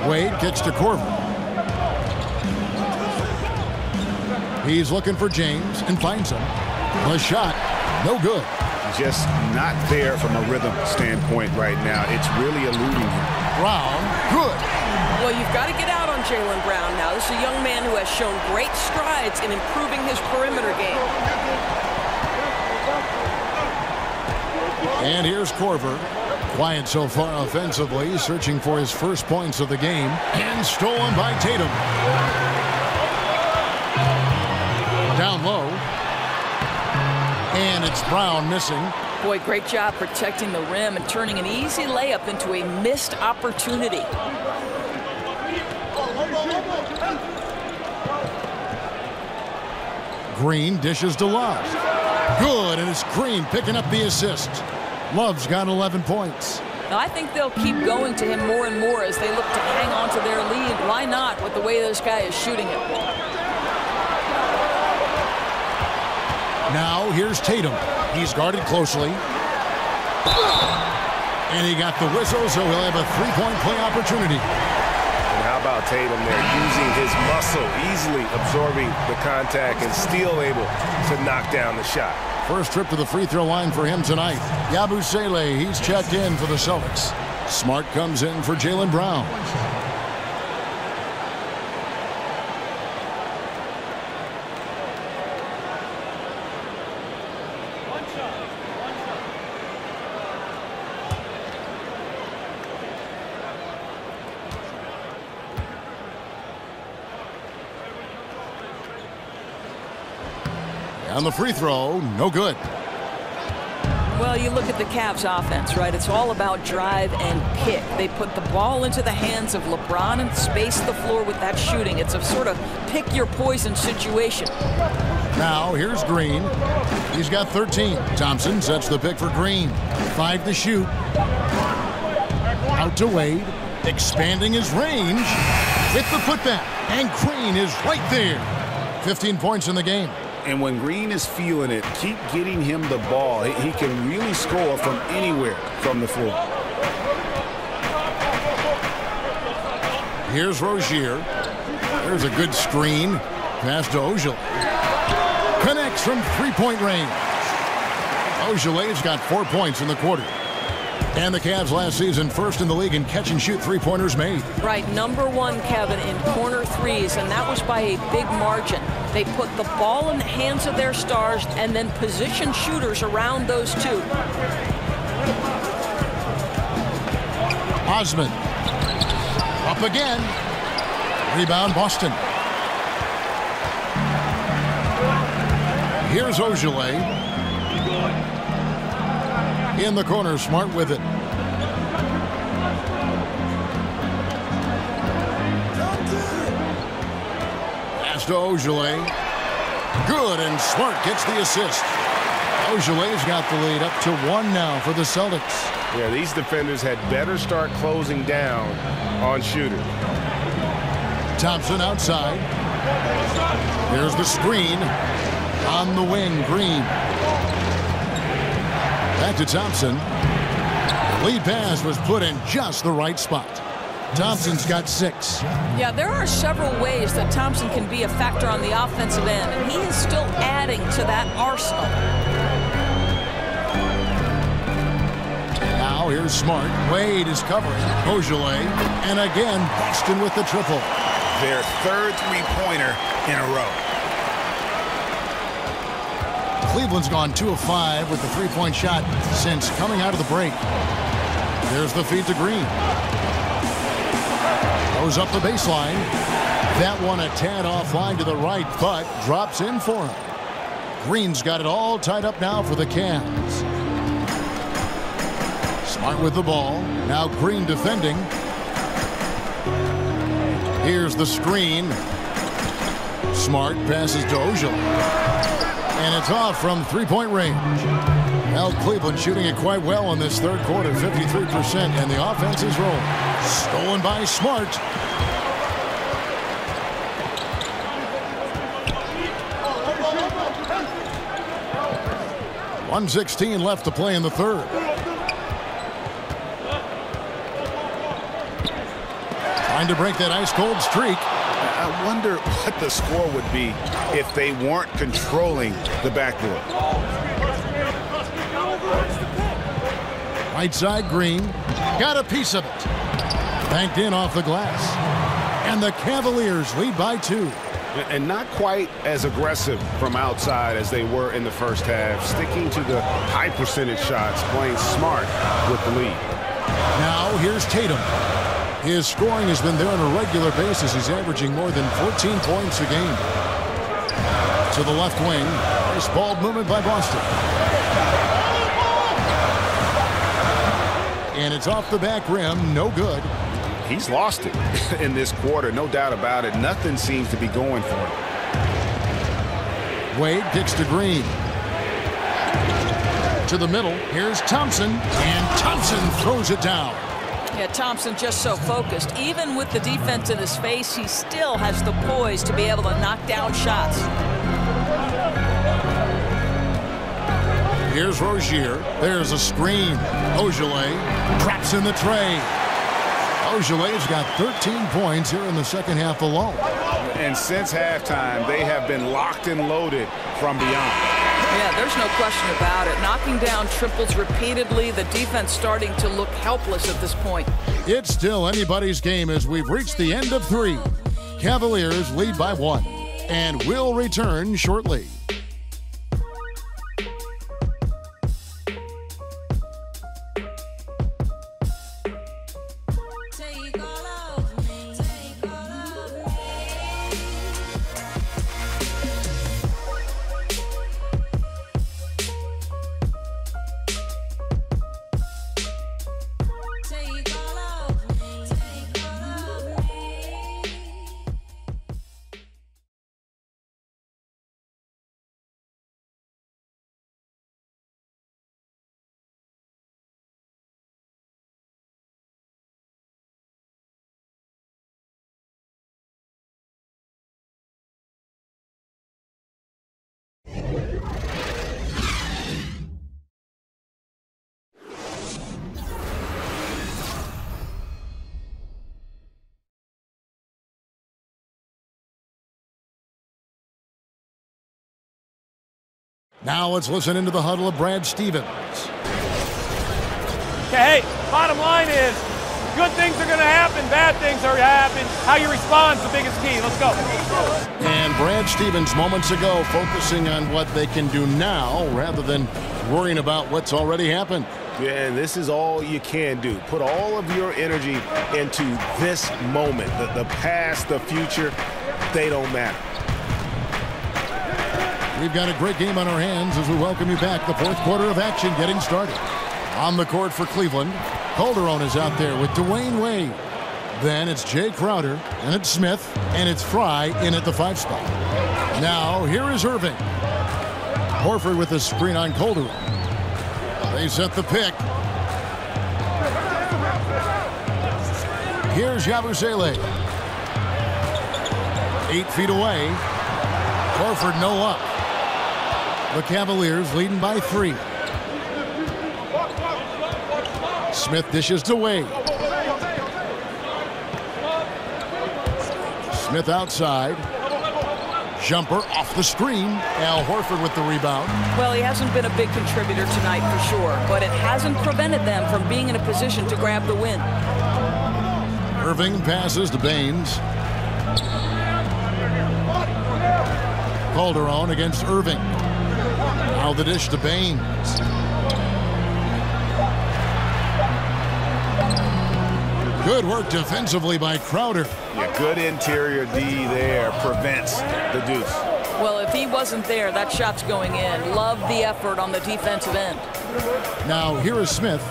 Wade kicks to Korver. He's looking for James and finds him. The shot, no good. Just not there from a rhythm standpoint right now. It's really eluding him. Brown, good. Well, you've got to get out on Jaylen Brown now. This is a young man who has shown great strides in improving his perimeter game. And here's Korver. Quiet so far offensively, searching for his first points of the game. And stolen by Tatum. Down low. And it's Brown missing. Boy, great job protecting the rim and turning an easy layup into a missed opportunity. Green dishes to Love. Good, and it's Green picking up the assist. Love's got 11 points. Now, I think they'll keep going to him more and more as they look to hang on to their lead. Why not with the way this guy is shooting it? Now here's Tatum. He's guarded closely. And he got the whistle, so he'll have a 3-point play opportunity. And how about Tatum there using his muscle, easily absorbing the contact and still able to knock down the shot. First trip to the free throw line for him tonight. Yabusele, he's checked in for the Celtics. Smart comes in for Jaylen Brown. And the free throw, no good. Well, you look at the Cavs offense, right? It's all about drive and pick. They put the ball into the hands of LeBron and space the floor with that shooting. It's a sort of pick your poison situation. Now here's Green. He's got 13. Thompson sets the pick for Green. 5 to shoot. Out to Wade. Expanding his range with the putback. And Green is right there. 15 points in the game. And when Green is feeling it, keep getting him the ball. He can really score from anywhere from the floor. Here's Rozier. There's a good screen. Pass to Ojale. Connects from three-point range. Ojale's got 4 points in the quarter. And the Cavs last season first in the league in catch-and-shoot three-pointers made. Right, #1, Kevin, in corner threes, and that was by a big margin. They put the ball in the hands of their stars and then position shooters around those two. Osman. Up again. Rebound, Boston. Here's Ojale. In the corner, Smart with it. Pass to Ojale. Good, and Smart gets the assist. Ojale's got the lead up to 1 now for the Celtics. Yeah, these defenders had better start closing down on shooters. Thompson outside. Here's the screen. On the wing, Green. Back to Thompson. Lead pass was put in just the right spot. Thompson's got 6. Yeah, there are several ways that Thompson can be a factor on the offensive end, and he is still adding to that arsenal. Now here's Smart. Wade is covering. Ojale. And again, Boston with the triple. Their 3rd three-pointer in a row. Cleveland's gone 2 of 5 with the three-point shot since coming out of the break. There's the feed to Green. Goes up the baseline. That one a tad offline to the right, but drops in for him. Green's got it all tied up now for the Cavs. Smart with the ball. Now Green defending. Here's the screen. Smart passes to Ojale. And it's off from three-point range. Well, Cleveland shooting it quite well in this third quarter, 53%, and the offense is rolling. Stolen by Smart. .116 left to play in the third. Trying to break that ice-cold streak. I wonder what the score would be if they weren't controlling the backboard. Right side, Green. Got a piece of it. Banked in off the glass. And the Cavaliers lead by 2. And not quite as aggressive from outside as they were in the first half. Sticking to the high percentage shots, playing smart with the lead. Now here's Tatum. His scoring has been there on a regular basis. He's averaging more than 14 points a game. To the left wing. Nice ball movement by Boston. And it's off the back rim. No good. He's lost it in this quarter, no doubt about it. Nothing seems to be going for him. Wade kicks to Green. To the middle. Here's Thompson. And Thompson throws it down. Yeah, Thompson just so focused. Even with the defense in his face, he still has the poise to be able to knock down shots. Here's Rozier. There's a screen. Ojale traps in the tray. Ojale's got 13 points here in the second half alone. And since halftime, they have been locked and loaded from beyond. Yeah, there's no question about it. Knocking down triples repeatedly, the defense starting to look helpless at this point. It's still anybody's game as we've reached the end of 3. Cavaliers lead by 1. And will return shortly. Now let's listen into the huddle of Brad Stevens. Okay, hey, bottom line is, good things are going to happen, bad things are happen. How you respond is the biggest key. Let's go. And Brad Stevens moments ago focusing on what they can do now rather than worrying about what's already happened. Yeah, and this is all you can do. Put all of your energy into this moment. The past, the future, they don't matter. We've got a great game on our hands as we welcome you back. The fourth quarter of action getting started. On the court for Cleveland, Calderon is out there with Dwayne Wade. Then it's Jay Crowder, and it's Smith, and it's Fry in at the 5 spot. Now here is Irving. Horford with the screen on Calderon. They set the pick. Here's Yabusele. 8 feet away. Horford no up. The Cavaliers leading by 3. Smith dishes to Wade. Smith outside. Jumper off the screen. Al Horford with the rebound. Well, he hasn't been a big contributor tonight for sure, but it hasn't prevented them from being in a position to grab the win. Irving passes to Baines. Calderon against Irving. Now the dish to Baines. Good work defensively by Crowder. Yeah, good interior D there prevents the deuce. Well, if he wasn't there, that shot's going in. Love the effort on the defensive end. Now here is Smith.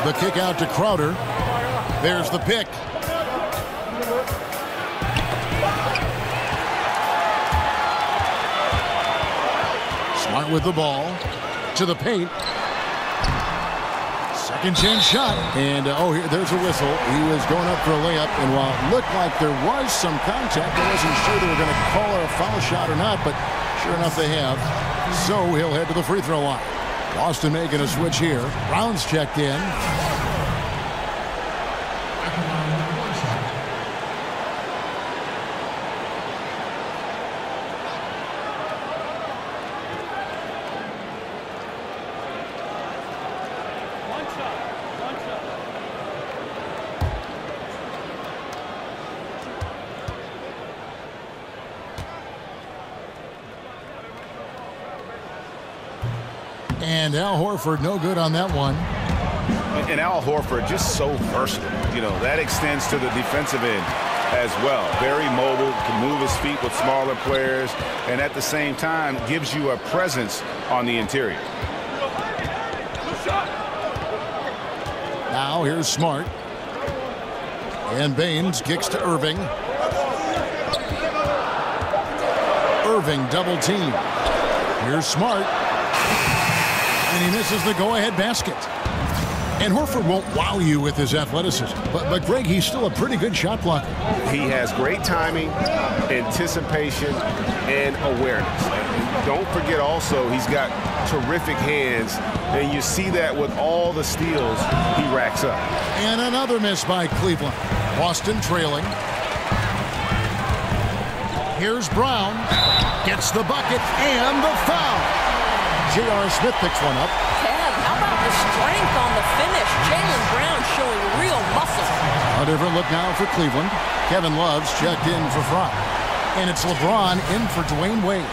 The kick out to Crowder. There's the pick. Smart with the ball. To the paint. Second chance shot. And, there's a whistle. He was going up for a layup. And while it looked like there was some contact, I wasn't sure they were going to call it a foul shot or not. But sure enough, they have. So he'll head to the free throw line. Boston making a switch here. Brown's checked in. And Al Horford no good on that one. And Al Horford just so versatile. You know, that extends to the defensive end as well. Very mobile, can move his feet with smaller players, and at the same time gives you a presence on the interior. Now here's Smart. And Baines kicks to Irving. Irving double team. Here's Smart. And he misses the go-ahead basket. And Horford won't wow you with his athleticism. But Greg, he's still a pretty good shot blocker. He has great timing, anticipation, and awareness. And don't forget also, he's got terrific hands. And you see that with all the steals he racks up. And another miss by Cleveland. Boston trailing. Here's Brown. Gets the bucket and the foul. J.R. Smith picks one up. Kev, how about the strength on the finish? Jaylen Brown showing real muscle. A different look now for Cleveland. Kevin Love's checked in for Fry. And it's LeBron in for Dwayne Wade.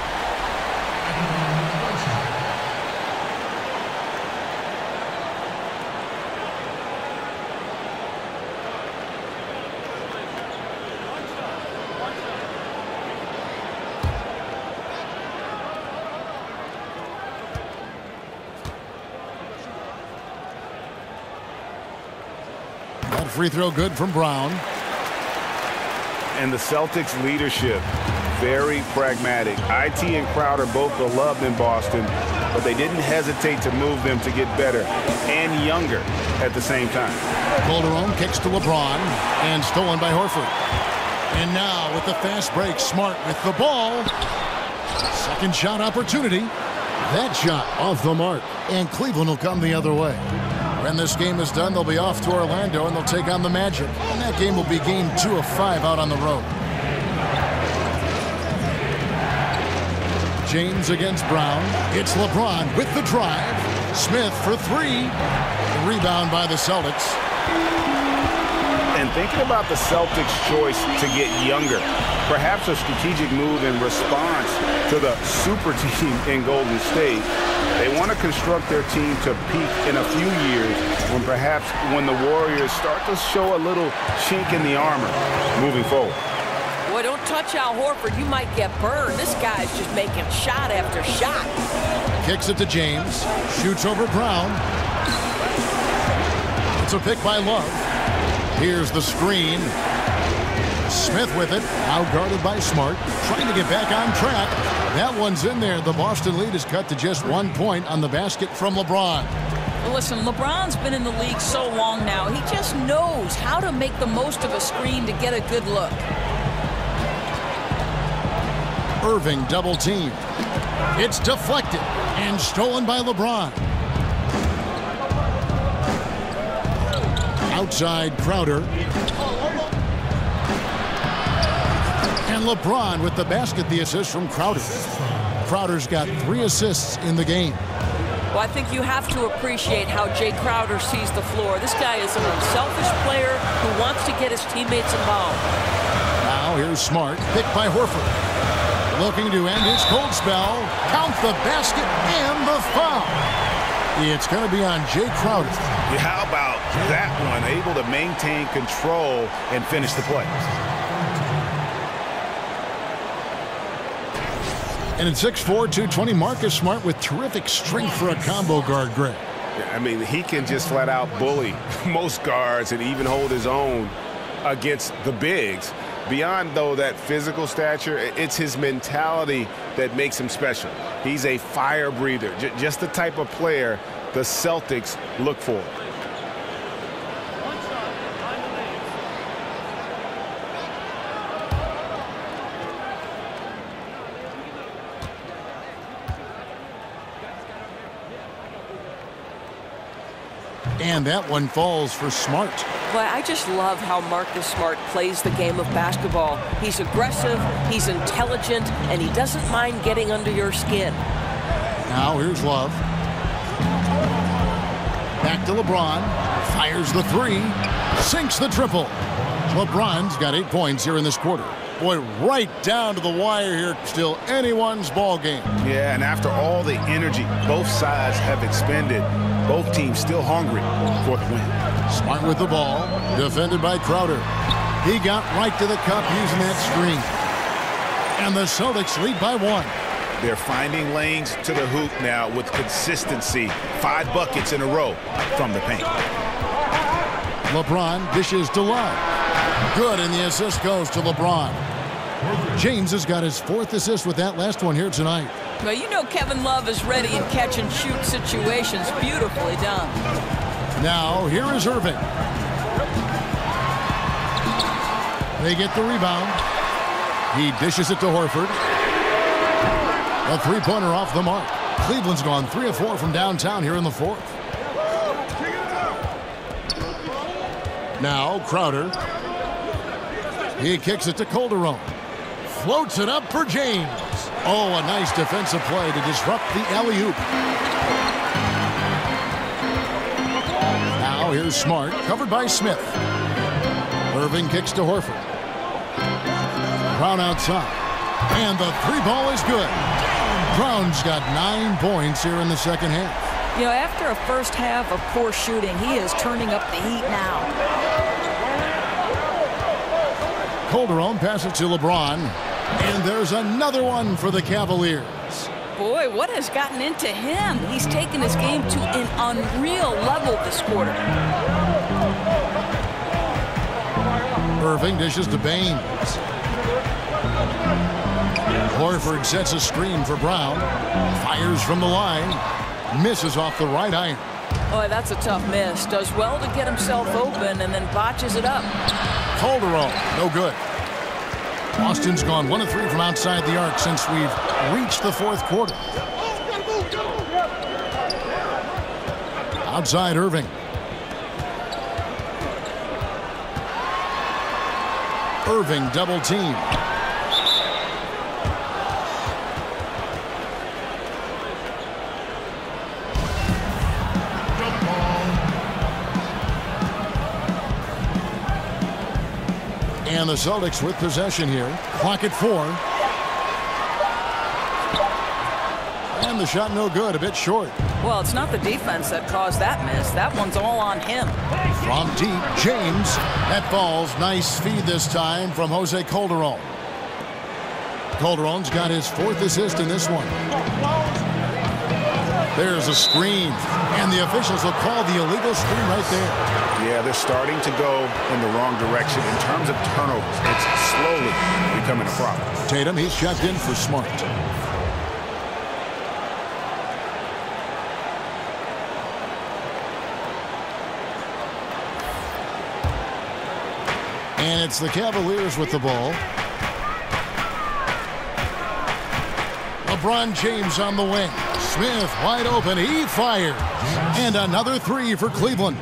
Free throw good from Brown. And the Celtics leadership, very pragmatic. IT and Crowder both beloved in Boston, but they didn't hesitate to move them to get better and younger at the same time. Calderon kicks to LeBron and stolen by Horford. And now with the fast break, Smart with the ball. Second shot opportunity. That shot off the mark. And Cleveland will come the other way. When this game is done, they'll be off to Orlando, and they'll take on the Magic. And that game will be game 2 of 5 out on the road. James against Brown. It's LeBron with the drive. Smith for three. The rebound by the Celtics. And thinking about the Celtics' choice to get younger, perhaps a strategic move in response to the super team in Golden State, they want to construct their team to peak in a few years when the Warriors start to show a little chink in the armor moving forward. Boy, don't touch Al Horford. You might get burned. This guy's just making shot after shot. Kicks it to James. Shoots over Brown. It's a pick by Love. Here's the screen. Smith with it. Now guarded by Smart. Trying to get back on track. That one's in there. The Boston lead is cut to just 1 point on the basket from LeBron. Well, listen, LeBron's been in the league so long now. He just knows how to make the most of a screen to get a good look. Irving double team. It's deflected and stolen by LeBron. Outside Crowder. And LeBron with the basket, the assist from Crowder. Crowder's got 3 assists in the game. Well, I think you have to appreciate how Jay Crowder sees the floor. This guy is an unselfish player who wants to get his teammates involved. Now here's Smart, picked by Horford. Looking to end his cold spell. Count the basket and the foul. It's going to be on Jay Crowder. Yeah, how about that one? Able to maintain control and finish the play. And at 6'4", 220, Marcus Smart with terrific strength for a combo guard, Greg. I mean, he can just flat out bully most guards and even hold his own against the bigs. Beyond, though, that physical stature, it's his mentality that makes him special. He's a fire breather, just the type of player the Celtics look for. And that one falls for Smart. Boy, I just love how Marcus Smart plays the game of basketball. He's aggressive, he's intelligent, and he doesn't mind getting under your skin. Now here's Love. Back to LeBron. Fires the three. Sinks the triple. LeBron's got 8 points here in this quarter. Boy, right down to the wire here. Still anyone's ball game. Yeah, and after all the energy both sides have expended, both teams still hungry for the win. Smart with the ball. Defended by Crowder. He got right to the cup using that screen. And the Celtics lead by 1. They're finding lanes to the hoop now with consistency. 5 buckets in a row from the paint. LeBron dishes to Love. Good, and the assist goes to LeBron. James has got his 4th assist with that last one here tonight. Well, you know Kevin Love is ready in catch-and-shoot situations. Beautifully done. Now, here is Irving. They get the rebound. He dishes it to Horford. A three-pointer off the mark. Cleveland's gone 3 of 4 from downtown here in the 4th. Now, Crowder. He kicks it to Calderon. Floats it up for James. Oh, a nice defensive play to disrupt the alley-oop. Now here's Smart, covered by Smith. Irving kicks to Horford. Brown outside. And the 3-ball is good. Brown's got 9 points here in the second half. You know, after a first half of poor shooting, he is turning up the heat now. Calderon passes to LeBron. And there's another one for the Cavaliers. Boy, what has gotten into him? He's taken his game to an unreal level this quarter. Irving dishes to Baines. Horford sets a screen for Brown. Fires from the line. Misses off the right iron. Boy, that's a tough miss. Does well to get himself open and then botches it up. Calderon, no good. Boston's gone 1 of 3 from outside the arc since we've reached the 4th quarter. Outside Irving. Irving double team. And the Celtics with possession here. Clock at 4. And the shot no good, a bit short. Well, it's not the defense that caused that miss. That one's all on him. From deep, James. That falls. Nice feed this time from Jose Calderon. Calderon's got his 4th assist in this one. There's a screen, and the officials will call the illegal screen right there. Yeah, they're starting to go in the wrong direction in terms of turnovers. It's slowly becoming a problem. Tatum, he's checked in for Smart. And it's the Cavaliers with the ball. LeBron James on the wing. Smith wide open. He fires. And another 3 for Cleveland.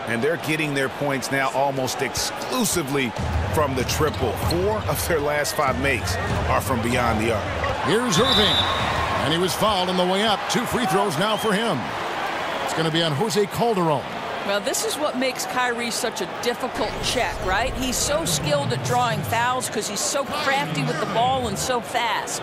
And they're getting their points now almost exclusively from the triple. 4 of their last 5 makes are from beyond the arc. Here's Irving. And he was fouled on the way up. 2 free throws now for him. It's going to be on Jose Calderon. Well, this is what makes Kyrie such a difficult check, right? He's so skilled at drawing fouls because he's so crafty with the ball and so fast.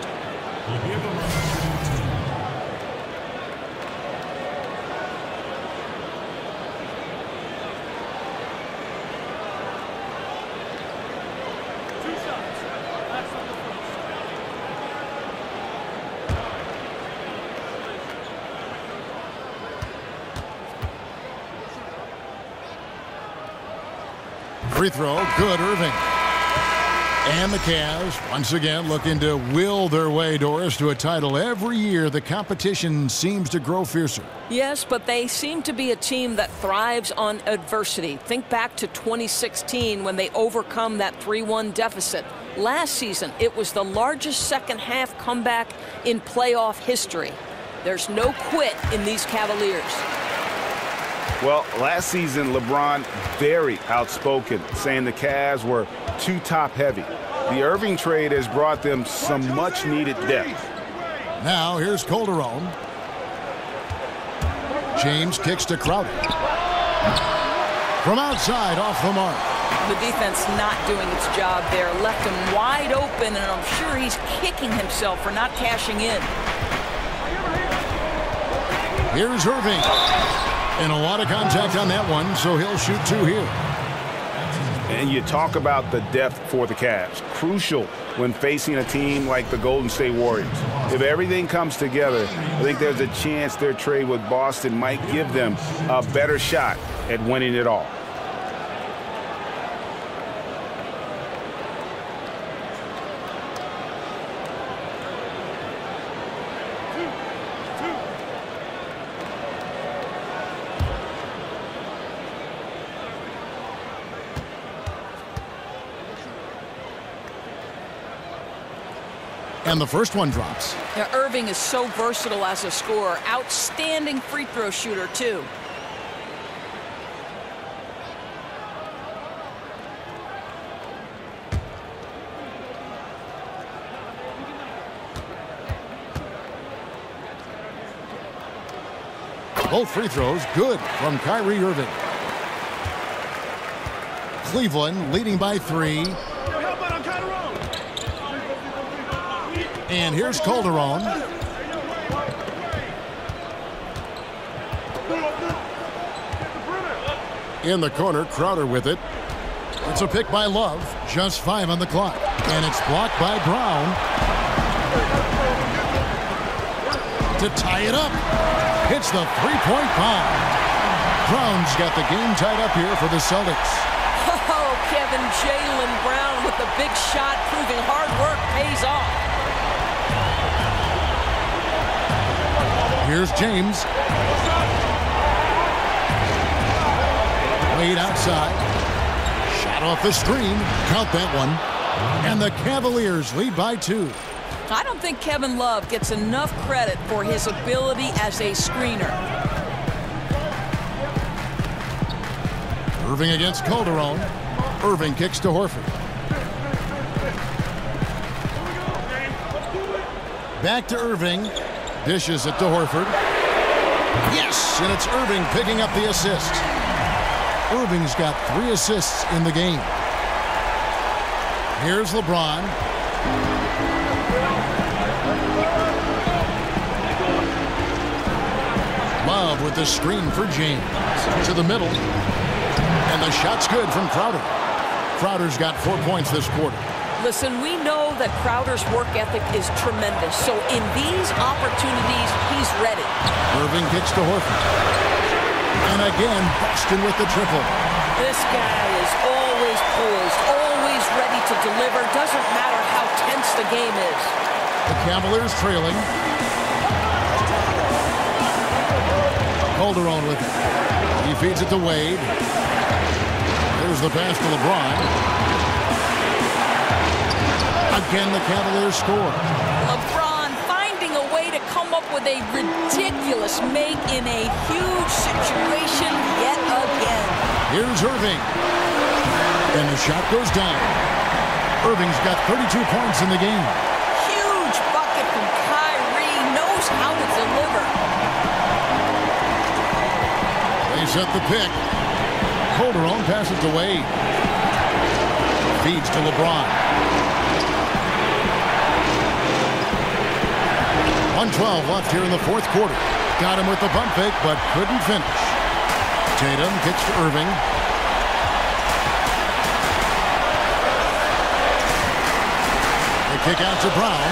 Free throw, good, Irving. And the Cavs, once again, looking to will their way, Doris, to a title. Every year, the competition seems to grow fiercer. Yes, but they seem to be a team that thrives on adversity. Think back to 2016 when they overcome that 3-1 deficit. Last season, it was the largest second-half comeback in playoff history. There's no quit in these Cavaliers. Well, last season, LeBron very outspoken, saying the Cavs were too top-heavy. The Irving trade has brought them some much-needed depth. Now, here's Calderon. James kicks to Crowder. From outside, off the mark. The defense not doing its job there. Left him wide open, and I'm sure he's kicking himself for not cashing in. Here's Irving. And a lot of contact on that one, so he'll shoot 2 here. And you talk about the depth for the Cavs. Crucial when facing a team like the Golden State Warriors. If everything comes together, I think there's a chance their trade with Boston might give them a better shot at winning it all. And the first one drops. Now, Irving is so versatile as a scorer. Outstanding free throw shooter, too. Both free throws good from Kyrie Irving. Cleveland leading by 3. And here's Calderon. In the corner, Crowder with it. It's a pick by Love. Just 5 on the clock. And it's blocked by Brown. To tie it up. Hits the three-point bomb. Brown's got the game tied up here for the Celtics. Oh, Kevin, Jaylen Brown with the big shot, proving hard work pays off. Here's James. Wade outside. Shot off the screen. Count that one. And the Cavaliers lead by 2. I don't think Kevin Love gets enough credit for his ability as a screener. Irving against Calderon. Irving kicks to Horford. Back to Irving. Dishes it to Horford. Yes, and it's Irving picking up the assist. Irving's got 3 assists in the game. Here's LeBron. Love with the screen for James. To the middle. And the shot's good from Crowder. Crowder's got 4 points this quarter. Listen, we know that Crowder's work ethic is tremendous. So in these opportunities, he's ready. Irving kicks to Horford. And again, Boston with the triple. This guy is always poised, always ready to deliver. Doesn't matter how tense the game is. The Cavaliers trailing. Calderon with it. He feeds it to Wade. There's the pass to LeBron. Again, the Cavaliers score. LeBron finding a way to come up with a ridiculous make in a huge situation yet again. Here's Irving. And the shot goes down. Irving's got 32 points in the game. Huge bucket from Kyrie. Knows how to deliver. They set the pick. Calderon passes to Wade. Feeds to LeBron. 1:12 left here in the fourth quarter. Got him with the bump fake, but couldn't finish. Tatum kicks to Irving. The kick out to Brown.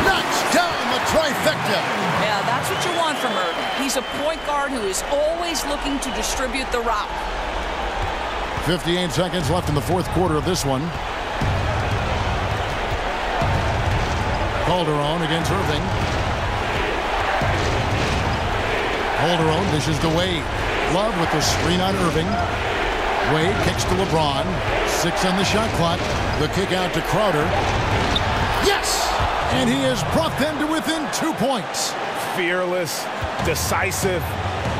Knocks down the trifecta. Yeah, that's what you want from Irving. He's a point guard who is always looking to distribute the rock. 58 seconds left in the fourth quarter of this one. Calderon against Irving. Calderon dishes to Wade. Love with the screen on Irving. Wade kicks to LeBron. 6 on the shot clock. The kick out to Crowder. Yes! And he has brought them to within 2 points. Fearless, decisive,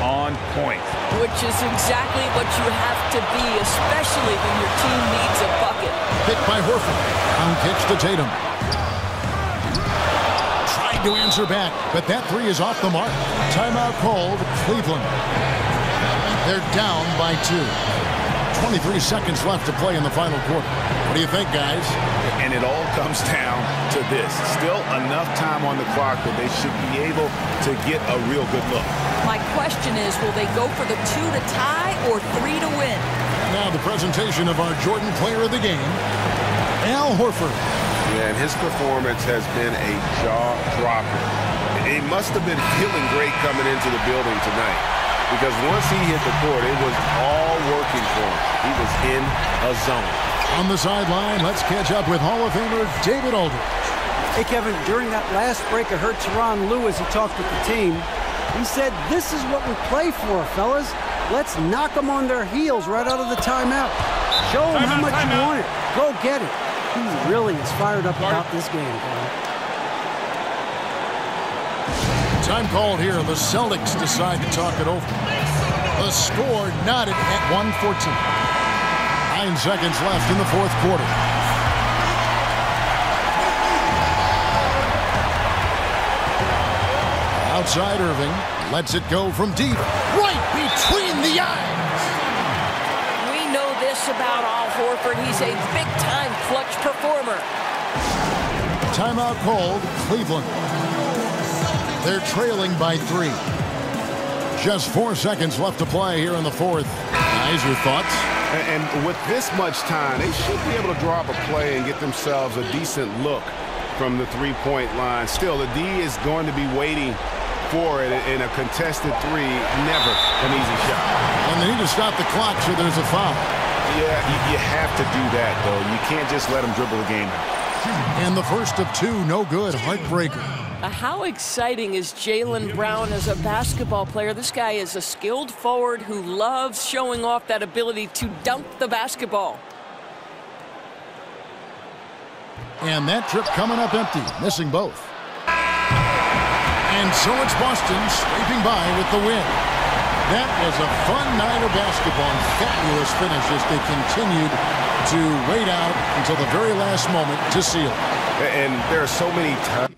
on point. Which is exactly what you have to be, especially when your team needs a bucket. Picked by Horford. On kicks to Tatum. To answer back, but that three is off the mark. Timeout called, Cleveland. They're down by 2. 23 seconds left to play in the final quarter. What do you think, guys? And it all comes down to this. Still enough time on the clock that they should be able to get a real good look. My question is, will they go for the 2 to tie or 3 to win? Now the presentation of our Jordan Player of the Game, Al Horford. Yeah, and his performance has been a jaw-dropper. He must have been feeling great coming into the building tonight, because once he hit the court, it was all working for him. He was in a zone. On the sideline, let's catch up with Hall of Famer David Aldridge. Hey, Kevin, during that last break, I heard Tyronn Lue as he talked with the team. He said, this is what we play for, fellas. Let's knock them on their heels right out of the timeout. Show them how much you want it. Go get it. He really is fired up about this game, Kevin. Time called here. The Celtics decide to talk it over. The score knotted at 114. 9 seconds left in the fourth quarter. Outside Irving. Lets it go from deep. Right between the eyes. We know this about Al Horford. He's a big-time clutch performer. Timeout called, Cleveland. They're trailing by 3. Just 4 seconds left to play here in the fourth. Guys, your thoughts? And with this much time, they should be able to drop a play and get themselves a decent look from the three-point line. Still, the D is going to be waiting for it in a contested three. Never an easy shot. And they need to stop the clock, so there's a foul. Yeah, you have to do that, though. You can't just let them dribble the game out. And the first of 2, no good, heartbreaker. How exciting is Jaylen Brown as a basketball player? This guy is a skilled forward who loves showing off that ability to dunk the basketball. And that trip coming up empty, missing both. And so it's Boston scraping by with the win. That was a fun night of basketball and fabulous finish as they continued to wait out until the very last moment to seal it. And there are so many times.